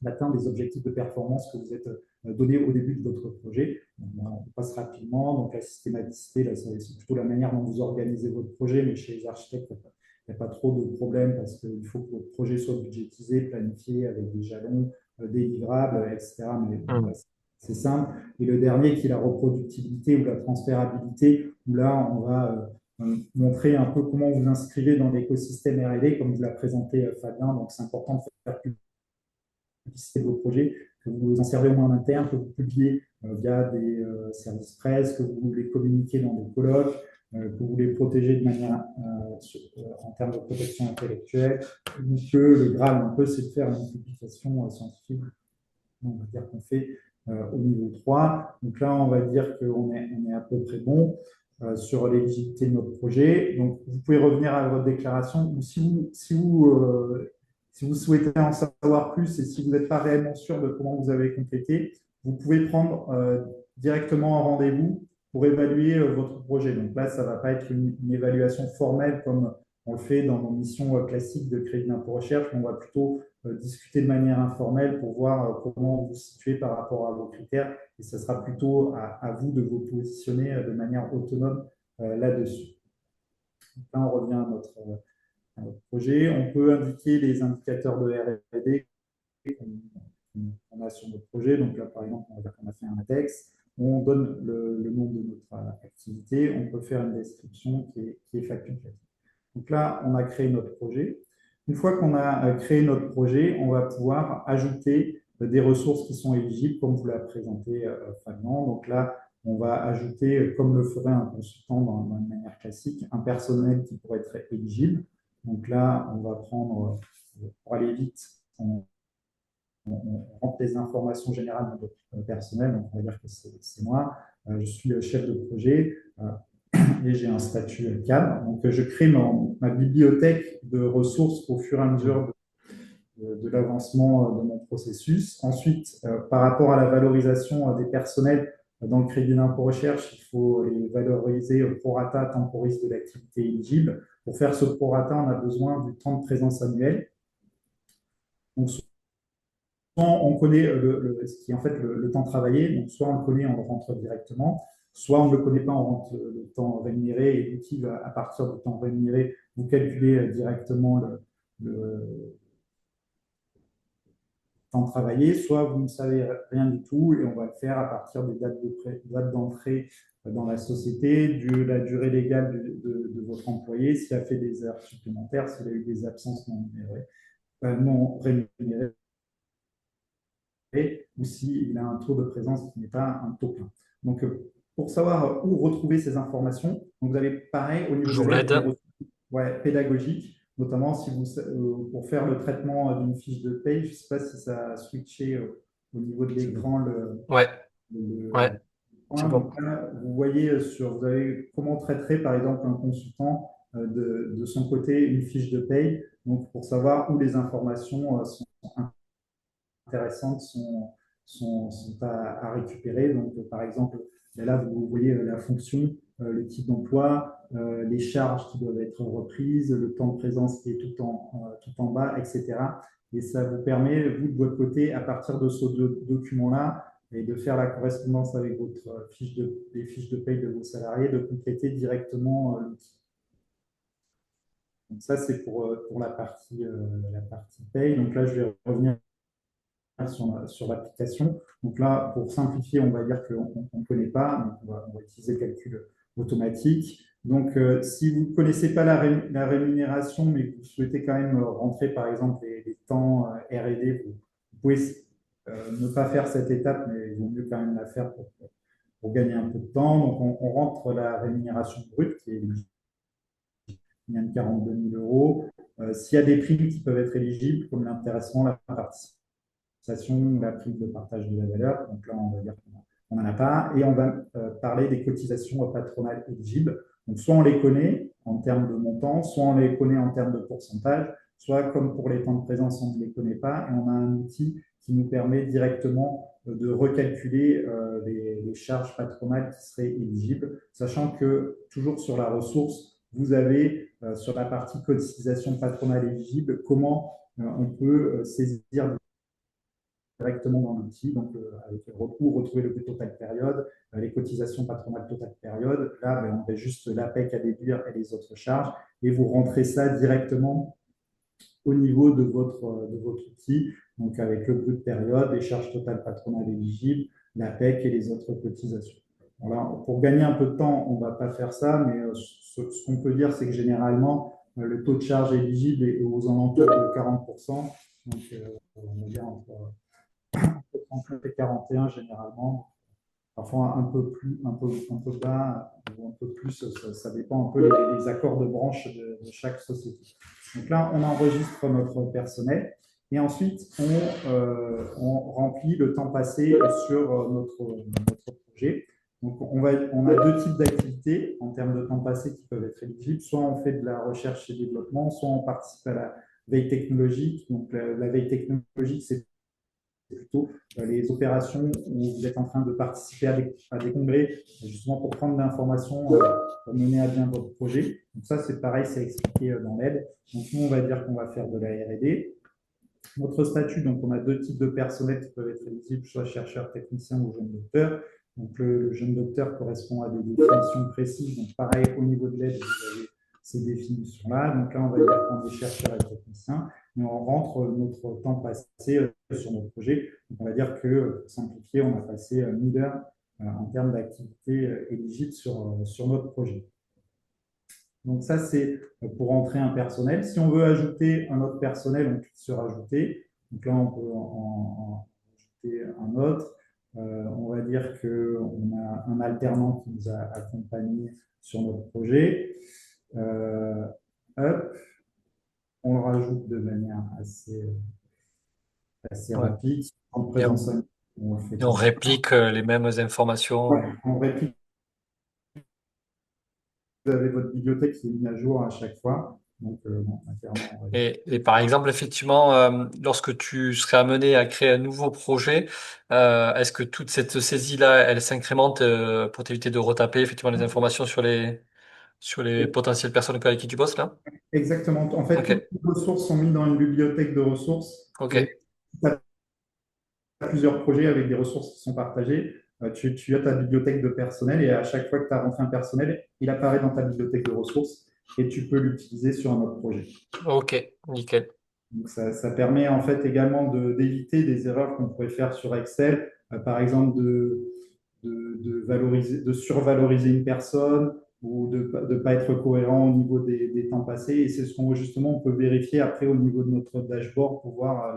d'atteindre les objectifs de performance que vous êtes donné au début de votre projet. On passe rapidement. Donc, la systématicité, là, c'est plutôt la manière dont vous organisez votre projet, mais chez les architectes, il n'y a pas trop de problème parce qu'il faut que votre projet soit budgétisé, planifié avec des jalons, des livrables, etc. Mais
Mm.
c'est simple. Et le dernier, qui est la reproductibilité ou la transférabilité, où là, on va montrer un peu comment vous inscrivez dans l'écosystème R&D, comme vous l'a présenté Fabien. Donc, c'est important de faire publicité de vos projets, que vous en servez au moins en interne, que vous publiez via des services presse, que vous les communiquez dans des colloques, que vous les protégez de manière en termes de protection intellectuelle, ou que le Graal un peu, c'est de faire une publication scientifique. On va dire qu'on fait au niveau 3. Donc là, on va dire qu'on est à peu près bon sur l'éligibilité de notre projet. Donc, vous pouvez revenir à votre déclaration ou si vous souhaitez en savoir plus et si vous n'êtes pas réellement sûr de comment vous avez complété, vous pouvez prendre directement un rendez-vous pour évaluer votre projet. Donc là, ça ne va pas être une évaluation formelle comme on le fait dans nos missions classiques de crédit d'impôt recherche, mais on va plutôt discuter de manière informelle pour voir comment vous vous situez par rapport à vos critères. Et ce sera plutôt à vous de vous positionner de manière autonome là-dessus. Là, on revient à notre projet. On peut indiquer les indicateurs de R&D qu'on a sur notre projet. Donc là, par exemple, on va dire qu'on a fait un index. On donne le nom de notre activité. On peut faire une description qui est facultative. Donc là, on a créé notre projet. Une fois qu'on a créé notre projet, on va pouvoir ajouter des ressources qui sont éligibles, comme vous l'a présenté Fabien. Donc là, on va ajouter, comme le ferait un consultant dans une manière classique, un personnel qui pourrait être éligible. Donc là, on va prendre, pour aller vite, on rentre les informations générales de notre personnel. Donc on va dire que c'est moi. Je suis le chef de projet et j'ai un statut cadre. Donc, je crée ma bibliothèque de ressources au fur et à mesure de l'avancement de mon processus. Ensuite, par rapport à la valorisation des personnels dans le crédit d'impôt recherche, il faut les valoriser au prorata temporis de l'activité éligible. Pour faire ce prorata, on a besoin du temps de présence annuel. Donc, soit on connaît ce qui est en fait le temps travaillé, donc soit on le connaît, on le rentre directement, soit on ne le connaît pas, on rentre le temps rémunéré et l'outil va, à partir du temps rémunéré, vous calculez directement le temps travaillé, soit vous ne savez rien du tout et on va le faire à partir des dates d'entrée dans la société, de la durée légale de votre employé, s'il a fait des heures supplémentaires, s'il a eu des absences non rémunérées, ou s'il a un taux de présence qui n'est pas un taux plein. Donc, pour savoir où retrouver ces informations, donc vous avez pareil au niveau
Je
de
vous
l'aide
l'aide.
pédagogique, notamment si pour faire le traitement d'une fiche de paye. Je ne sais pas si ça a switché au niveau de l'écran
Ouais, ouais,
le
c'est
point.
bon.
Donc là, vous voyez vous avez comment traiterait par exemple un consultant de son côté une fiche de paye, donc pour savoir où les informations sont intéressantes sont à récupérer. Donc, par exemple, là, vous voyez la fonction, le type d'emploi, les charges qui doivent être reprises, le temps de présence qui est tout en bas, etc. Et ça vous permet, vous, de votre côté, à partir de ce document-là, et de faire la correspondance avec les fiches de paye de vos salariés, de compléter directement l'outil. Donc ça, c'est pour la partie paye. Donc là, je vais revenir sur l'application. Donc là, pour simplifier, on va dire qu'on ne connaît pas, donc on va utiliser le calcul automatique. Donc, si vous ne connaissez pas la rémunération, mais que vous souhaitez quand même rentrer, par exemple, les temps R&D, vous pouvez ne pas faire cette étape, mais il vaut mieux quand même la faire pour gagner un peu de temps. Donc, on rentre la rémunération brute, qui est de 42 000 euros. S'il y a des primes qui peuvent être éligibles, comme l'intéressement, la participation, la prime de partage de la valeur, donc là, on va dire qu'on n'en a pas. Et on va parler des cotisations patronales éligibles. Donc, soit on les connaît en termes de montant, soit on les connaît en termes de pourcentage, soit comme pour les temps de présence, on ne les connaît pas. Et on a un outil qui nous permet directement de recalculer les charges patronales qui seraient éligibles, sachant que toujours sur la ressource, vous avez sur la partie cotisation patronale éligible comment on peut saisir directement dans l'outil, donc avec recours, retrouver le but total période, les cotisations patronales totale période. Là, on fait juste l'APEC à déduire et les autres charges, et vous rentrez ça directement au niveau de votre outil, donc avec le brut période, les charges totales patronales éligibles, l'APEC et les autres cotisations. Voilà. Pour gagner un peu de temps, on ne va pas faire ça, mais ce qu'on peut dire, c'est que généralement, le taux de charge éligible est aux alentours de 40%, donc on va dire entre 39 et 41 généralement, parfois un peu bas ou un peu plus, ça dépend un peu les accords de branche de chaque société. Donc là, on enregistre notre personnel et ensuite on remplit le temps passé sur notre projet. Donc on a deux types d'activités en termes de temps passé qui peuvent être éligibles. Soit on fait de la recherche et développement, soit on participe à la veille technologique. Donc la veille technologique, c'est plutôt les opérations où vous êtes en train de participer à des congrès, justement pour prendre de l'information pour mener à bien votre projet. Donc ça, c'est pareil, c'est expliqué dans l'aide. Donc nous, on va dire qu'on va faire de la R&D. Notre statut, donc on a deux types de personnels qui peuvent être éligibles, soit chercheur, technicien ou jeune docteur. Donc le jeune docteur correspond à des définitions précises. Donc pareil, au niveau de l'aide, vous avez ces définitions-là. Donc là, on va dire qu'on est chercheur et technicien, mais on rentre notre temps passé sur notre projet. Donc on va dire que, pour simplifier, on a passé 1000 heures en termes d'activité éligible sur notre projet. Donc ça, c'est pour entrer un personnel. Si on veut ajouter un autre personnel, on clique sur ajouter. Donc là, on peut en ajouter un autre. On va dire qu'on a un alternant qui nous a accompagnés sur notre projet. Hop, on le rajoute de manière assez
Ouais.
rapide. En
Et
présence, on le fait
et on
comme ça.
réplique les mêmes informations.
Ouais, on réplique. Vous avez votre bibliothèque qui est mise à jour à chaque fois. Donc, bon, clairement, on va dire.
Et par exemple, effectivement, lorsque tu serais amené à créer un nouveau projet, est-ce que toute cette saisie-là, elle s'incrémente pour t'éviter de retaper effectivement les informations sur les potentielles personnes avec qui tu bosses là?
Exactement. En fait, toutes
Ok,
les ressources sont mises dans une bibliothèque de ressources.
ok,
Et tu as plusieurs projets avec des ressources qui sont partagées. Tu as ta bibliothèque de personnel et à chaque fois que tu as rentré un personnel, il apparaît dans ta bibliothèque de ressources et tu peux l'utiliser sur un autre projet.
ok, nickel.
Donc ça permet en fait également d'éviter des erreurs qu'on pourrait faire sur Excel, par exemple de survaloriser une personne ou de ne pas être cohérent au niveau des temps passés. Et c'est ce qu'on justement on peut vérifier après au niveau de notre dashboard pour voir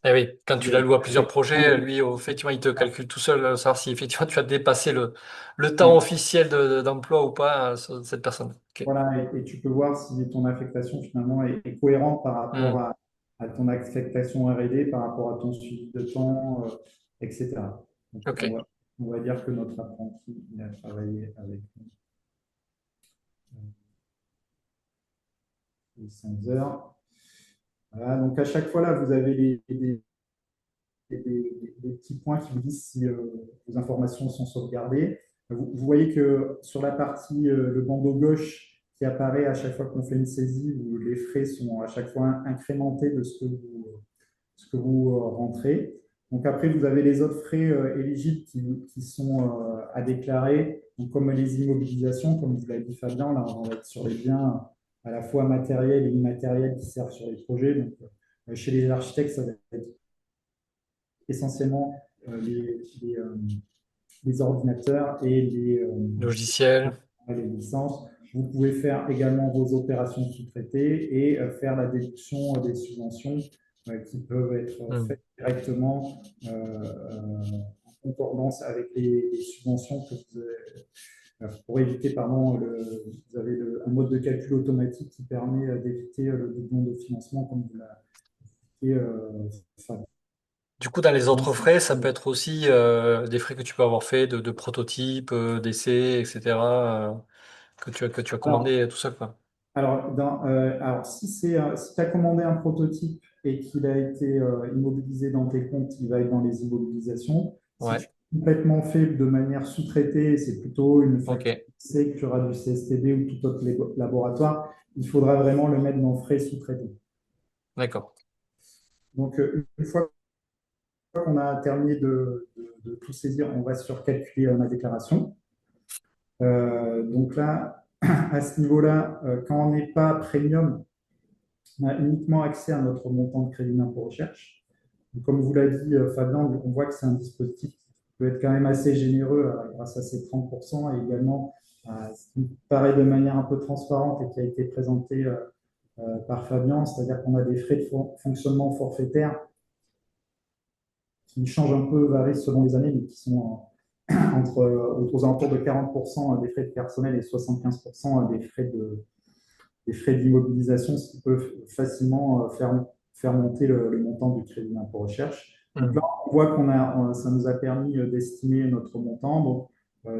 Eh oui, quand
si
tu l'alloues à plusieurs projets,
effectivement,
lui, effectivement, il te calcule tout seul, savoir si effectivement tu as dépassé le temps officiel d'emploi ou pas sur cette personne. Ok.
voilà, et tu peux voir si ton affectation finalement est cohérente par rapport
Hmm.
à ton affectation R&D, par rapport à ton suivi de temps, etc. Donc,
Ok.
on va dire que notre apprenti il a travaillé avec les 5 heures. Voilà, donc à chaque fois là, vous avez des petits points qui vous disent si vos informations sont sauvegardées. Vous voyez que sur la partie, le bandeau gauche qui apparaît à chaque fois qu'on fait une saisie, où les frais sont à chaque fois incrémentés de ce que vous rentrez. Donc après, vous avez les autres frais éligibles qui sont à déclarer, donc comme les immobilisations, comme vous l'avez dit Fabien, là on va être sur les biens à la fois matériels et immatériels qui servent sur les projets. Donc, chez les architectes, ça va être essentiellement les ordinateurs et
Logiciel.
les licences. Vous pouvez faire également vos opérations sous-traitées et faire la déduction des subventions qui peuvent être
Hmm.
faites directement en concordance avec les subventions que vous avez. Pour éviter, pardon, vous avez un mode de calcul automatique qui permet d'éviter le doublon de financement, comme vous l'avez dit, Fabien.
Du coup, dans les autres frais, ça peut être aussi des frais que tu peux avoir fait de prototypes, d'essais, etc., que tu as
Alors,
commandé tout seul, quoi.
alors si tu as commandé un prototype et qu'il a été immobilisé dans tes comptes, il va être dans les immobilisations. Si tu
Ouais,
l'as complètement fait de manière sous-traitée, c'est plutôt une
ok,
facture d'essai que tu auras du CSTB ou tout autre laboratoire, il faudra vraiment le mettre dans frais sous-traités.
d'accord.
Donc, une fois qu'on a terminé de tout saisir, on va surcalculer ma déclaration. Donc là, à ce niveau-là, quand on n'est pas premium, on a uniquement accès à notre montant de crédit d'impôt recherche. Donc, comme vous l'a dit Fabien, on voit que c'est un dispositif qui peut être quand même assez généreux grâce à ces 30% et également ce qui me paraît de manière un peu transparente et qui a été présenté par Fabien, c'est-à-dire qu'on a des frais de fonctionnement forfaitaires qui changent un peu, varient selon les années, mais qui sont aux alentours de 40% des frais de personnel et 75% des frais d'immobilisation, ce qui peut facilement faire monter le montant du crédit d'impôt recherche. Donc là,
Hmm.
on voit ça nous a permis d'estimer notre montant. Donc,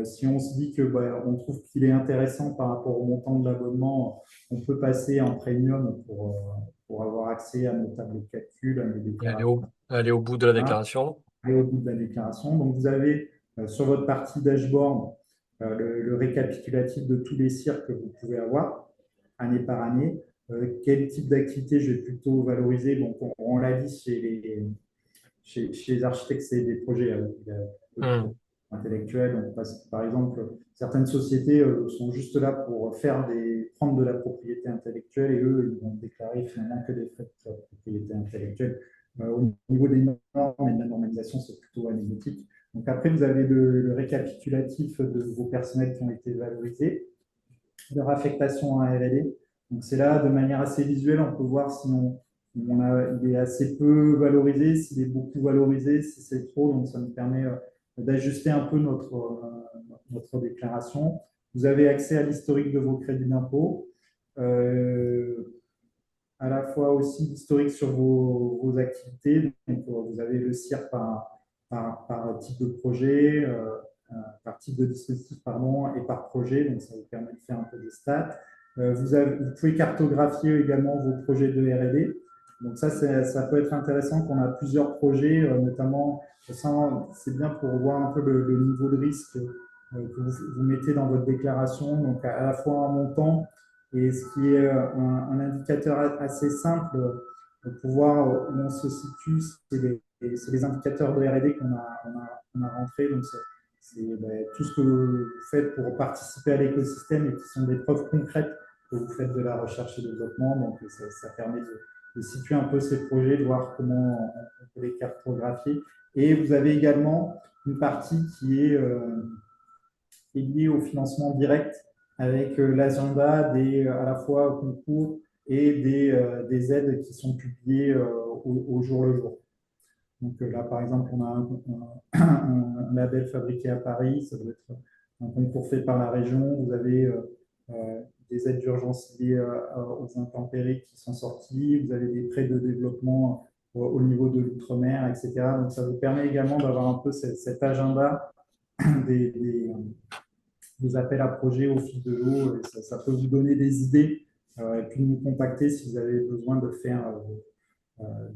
si on se dit que on trouve qu'il est intéressant par rapport au montant de l'abonnement, on peut passer en premium pour avoir accès à nos tableaux de calcul, à nos
Et
déclarations.
aller au bout de la
Hein,
déclaration.
et au bout de la déclaration. Donc, vous avez sur votre partie dashboard le récapitulatif de tous les CIR que vous pouvez avoir année par année. Quel type d'activité je vais plutôt valoriser? Donc, on l'a dit chez les architectes, c'est des projets il y a peu de projets
Hmm.
intellectuels. Donc, par exemple, certaines sociétés sont juste là pour prendre de la propriété intellectuelle et eux, ils vont déclarer finalement que des frais de propriété intellectuelle. Au niveau des normes et de la normalisation, c'est plutôt anecdotique. Donc après, vous avez le récapitulatif de vos personnels qui ont été valorisés, leur affectation à R&D. Donc c'est là, de manière assez visuelle, on peut voir si il est assez peu valorisé, s'il est beaucoup valorisé, si c'est trop. Donc ça nous permet d'ajuster un peu notre déclaration. Vous avez accès à l'historique de vos crédits d'impôt, à la fois aussi l'historique sur vos activités. Donc vous avez le CIR par type de projet, par type de dispositif, pardon, et par projet. Donc, ça vous permet de faire un peu des stats. Vous pouvez cartographier également vos projets de R&D. Donc, ça peut être intéressant quand on a plusieurs projets, notamment, c'est bien pour voir un peu le niveau de risque que vous mettez dans votre déclaration. Donc, à la fois un montant et ce qui est un indicateur assez simple pour voir où on se situe, c'est les indicateurs de R&D qu'on a rentrés. Donc, c'est tout ce que vous faites pour participer à l'écosystème et qui sont des preuves concrètes que vous faites de la recherche et développement. Donc, ça permet de situer un peu ces projets, de voir comment on peut les cartographier. Et vous avez également une partie qui est liée au financement direct avec l'agenda à la fois concours et des aides qui sont publiées au jour le jour. Donc là, par exemple, on a un label fabriqué à Paris, ça doit être un concours fait par la région. Vous avez des aides d'urgence liées aux intempéries qui sont sorties. Vous avez des prêts de développement au niveau de l'outre-mer, etc. Donc ça vous permet également d'avoir un peu cet agenda des, des, des appels à projets au fil de l'eau. Et ça peut vous donner des idées et puis nous contacter si vous avez besoin de faire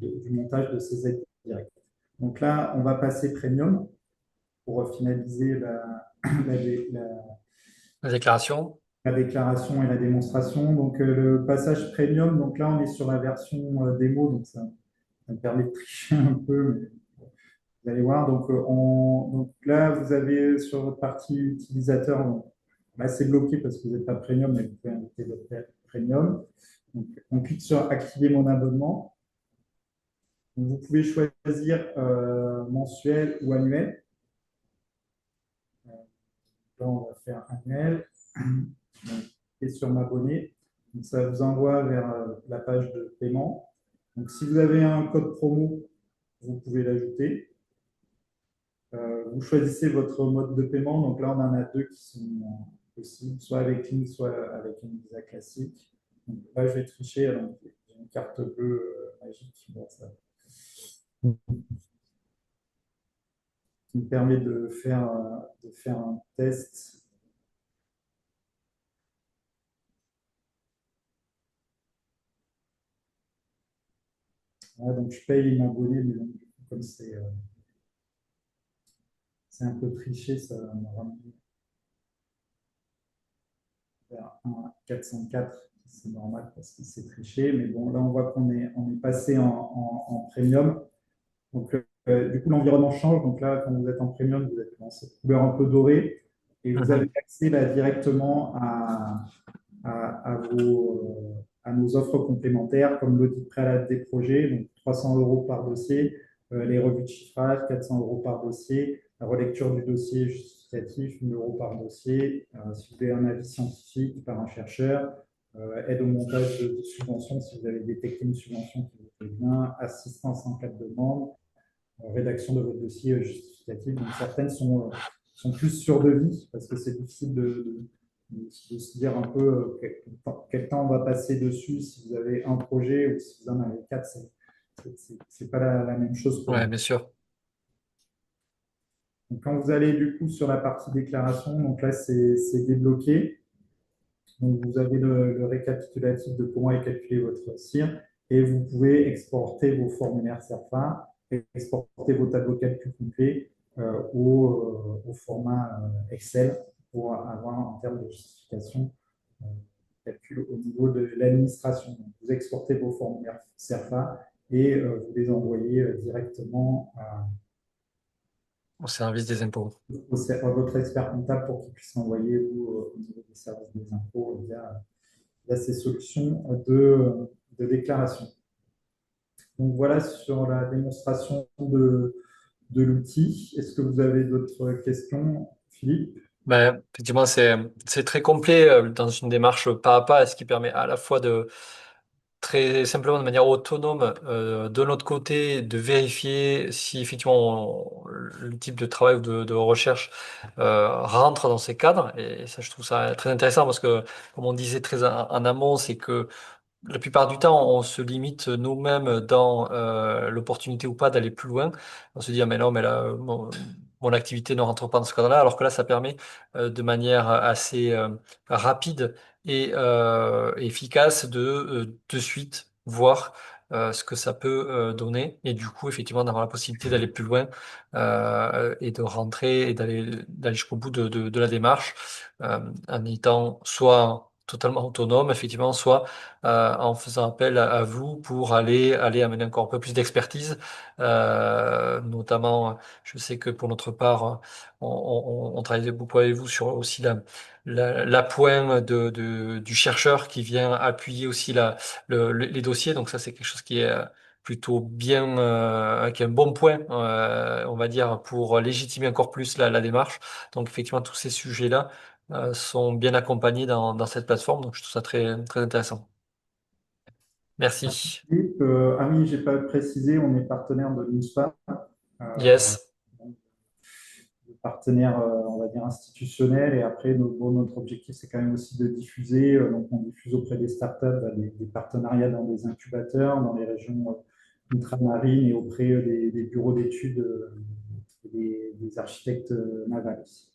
du montage de ces aides directes. Donc là, on va passer premium pour finaliser
La déclaration.
la déclaration et la démonstration. Donc le passage premium, donc là, on est sur la version démo, donc ça me permet de tricher un peu, mais vous allez voir. Donc là, vous avez sur votre partie utilisateur, donc, là, c'est bloqué parce que vous n'êtes pas premium, mais vous pouvez inviter votre premium. Donc, on clique sur activer mon abonnement. Donc, vous pouvez choisir mensuel ou annuel. Là, on va faire annuel. Donc, et sur m'abonner. Donc, ça vous envoie vers la page de paiement. Donc, si vous avez un code promo, vous pouvez l'ajouter. Vous choisissez votre mode de paiement. Donc là, on en a deux qui sont possibles, soit avec ligne, soit avec une Visa classique. Donc là, je vais tricher. Alors, j'ai une carte bleue magique. Bon, ça, qui me permet de faire un test. Voilà, donc je paye une abonnée, mais donc, comme c'est un peu triché, ça me ramène vers un 404. C'est normal parce que c'est triché. Mais bon, là, on voit on est passé en premium. Donc, du coup, l'environnement change. Donc là, quand vous êtes en premium, vous êtes dans cette couleur un peu dorée et vous avez
Mhm.
accès là, directement à nos offres complémentaires comme l'audit préalable des projets, donc 300 euros par dossier, les revues de chiffrage, 400 euros par dossier, la relecture du dossier justificatif, 1 euro par dossier, si vous avez un avis scientifique par un chercheur, aide au montage de subventions si vous avez détecté une subvention qui vous fait bien, assistance en cas de demande, rédaction de votre dossier justificatif. Donc certaines sont plus sur devis parce que c'est difficile de se dire un peu quel temps on va passer dessus si vous avez un projet ou si vous en avez quatre. C'est pas la même chose pour
Ouais,
nous.
bien sûr.
Donc, quand vous allez du coup sur la partie déclaration, donc là c'est débloqué. Donc vous avez le récapitulatif de comment est calculé votre CIR et vous pouvez exporter vos formulaires CERFA, exporter vos tableaux de calcul complets au format Excel pour avoir en termes de justification euh, calcul au niveau de l'administration. Donc, vous exportez vos formulaires CERFA et vous les envoyez directement
Au service des impôts.
à votre expert comptable pour qu'il puisse envoyer au niveau des services des impôts via ces solutions de déclaration. Donc voilà sur la démonstration de l'outil. Est-ce que vous avez d'autres questions, Philippe?
Ben, effectivement, c'est très complet dans une démarche pas à pas, ce qui permet à la fois de très simplement de manière autonome de notre côté de vérifier si effectivement le type de travail ou de recherche rentre dans ces cadres. Et ça, je trouve ça très intéressant parce que, comme on disait très en amont, c'est que la plupart du temps, on se limite nous-mêmes dans l'opportunité ou pas d'aller plus loin. On se dit, ah mais non, mais là, mon activité ne rentre pas dans ce cadre-là, alors que là, ça permet de manière assez rapide et efficace de suite voir ce que ça peut donner et du coup, effectivement, d'avoir la possibilité d'aller plus loin et de rentrer et d'aller jusqu'au bout de la démarche en étant soit totalement autonome, effectivement, soit en faisant appel à vous pour aller amener encore un peu plus d'expertise. Notamment, je sais que pour notre part, on travaille beaucoup avec vous sur aussi l'appoint du chercheur qui vient appuyer aussi les dossiers. Donc ça, c'est quelque chose qui est plutôt bien, qui est un bon point, on va dire, pour légitimer encore plus la démarche. Donc effectivement, tous ces sujets-là sont bien accompagnés dans cette plateforme. Donc je trouve ça très, très intéressant. Merci.
Philippe, ah oui, j'ai pas précisé, on est partenaire de l'UNSPA,
Yes.
donc, partenaire, on va dire, institutionnel. Et après, notre objectif, c'est quand même aussi de diffuser. Donc, on diffuse auprès des startups des partenariats dans des incubateurs, dans les régions ultramarines et auprès des bureaux d'études des architectes navals aussi.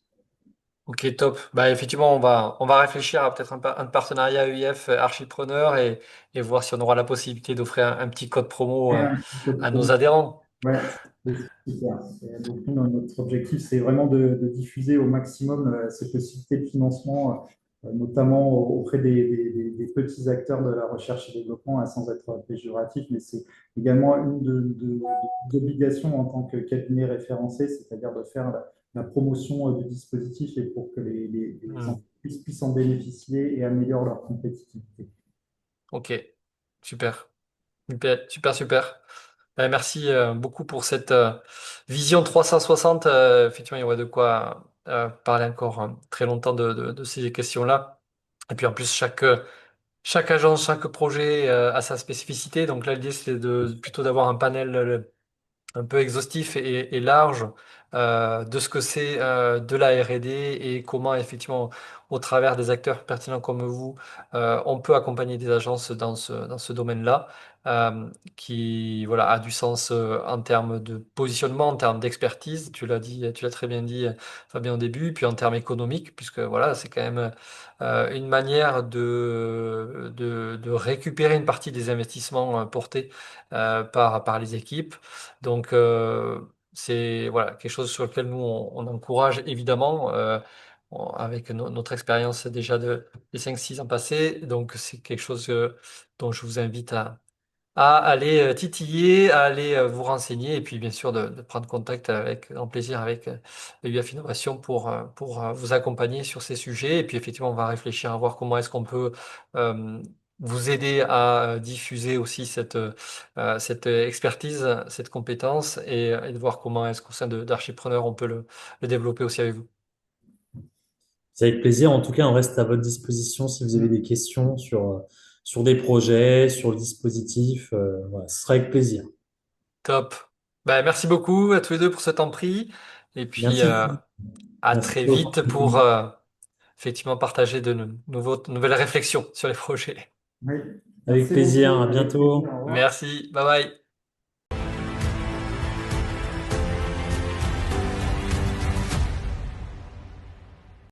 Ok, top. Bah, effectivement, on va réfléchir à peut-être un partenariat UIF Archipreneur et voir si on aura la possibilité d'offrir un petit code promo
Et un petit peu de
à nos
promo.
adhérents.
Ouais, c'est super. Et donc, nous, notre objectif, c'est vraiment de diffuser au maximum ces possibilités de financement, notamment auprès des petits acteurs de la recherche et développement, sans être péjoratif, mais c'est également une des obligations en tant que cabinet référencé, c'est-à-dire de faire la promotion du dispositif et pour que les
Hmm.
entreprises puissent en bénéficier et améliorent leur compétitivité.
Ok, super. Super, super, super. Merci beaucoup pour cette vision 360. Effectivement, il y aurait de quoi parler encore très longtemps de ces questions-là. Et puis en plus, chaque agence, chaque projet a sa spécificité. Donc là, l'idée, c'est plutôt d'avoir un panel un peu exhaustif et large de ce que c'est de la R&D et comment effectivement au travers des acteurs pertinents comme vous on peut accompagner des agences dans ce domaine-là qui voilà a du sens en termes de positionnement, en termes d'expertise, tu l'as très bien dit Fabien au début, puis en termes économiques puisque voilà c'est quand même une manière de récupérer une partie des investissements portés par les équipes. Donc, c'est voilà, quelque chose sur lequel nous, on encourage évidemment, avec notre expérience déjà des 5-6 ans passés. Donc, c'est quelque chose dont je vous invite à aller titiller, à aller vous renseigner et puis bien sûr de prendre contact avec en plaisir avec UF Innovation pour vous accompagner sur ces sujets. Et puis effectivement, on va réfléchir à voir comment est-ce qu'on peut euh, vous aider à diffuser aussi cette expertise, cette compétence et de voir comment est-ce qu'au sein d'Archipreneur, on peut le développer aussi avec vous.
C'est avec plaisir. En tout cas, on reste à votre disposition si vous avez des questions sur des projets, sur le dispositif. Voilà, ce sera avec plaisir.
Top. Ben, merci beaucoup à tous les deux pour ce temps pris. Et puis
Merci, Philippe.
à
Merci
très
pour
vite pour
l'opportunité.
effectivement partager nouvelles réflexions sur les projets.
Oui,
Avec
merci
plaisir.
beaucoup.
À
Avec plaisir.
bientôt.
Au revoir.
Merci, bye bye.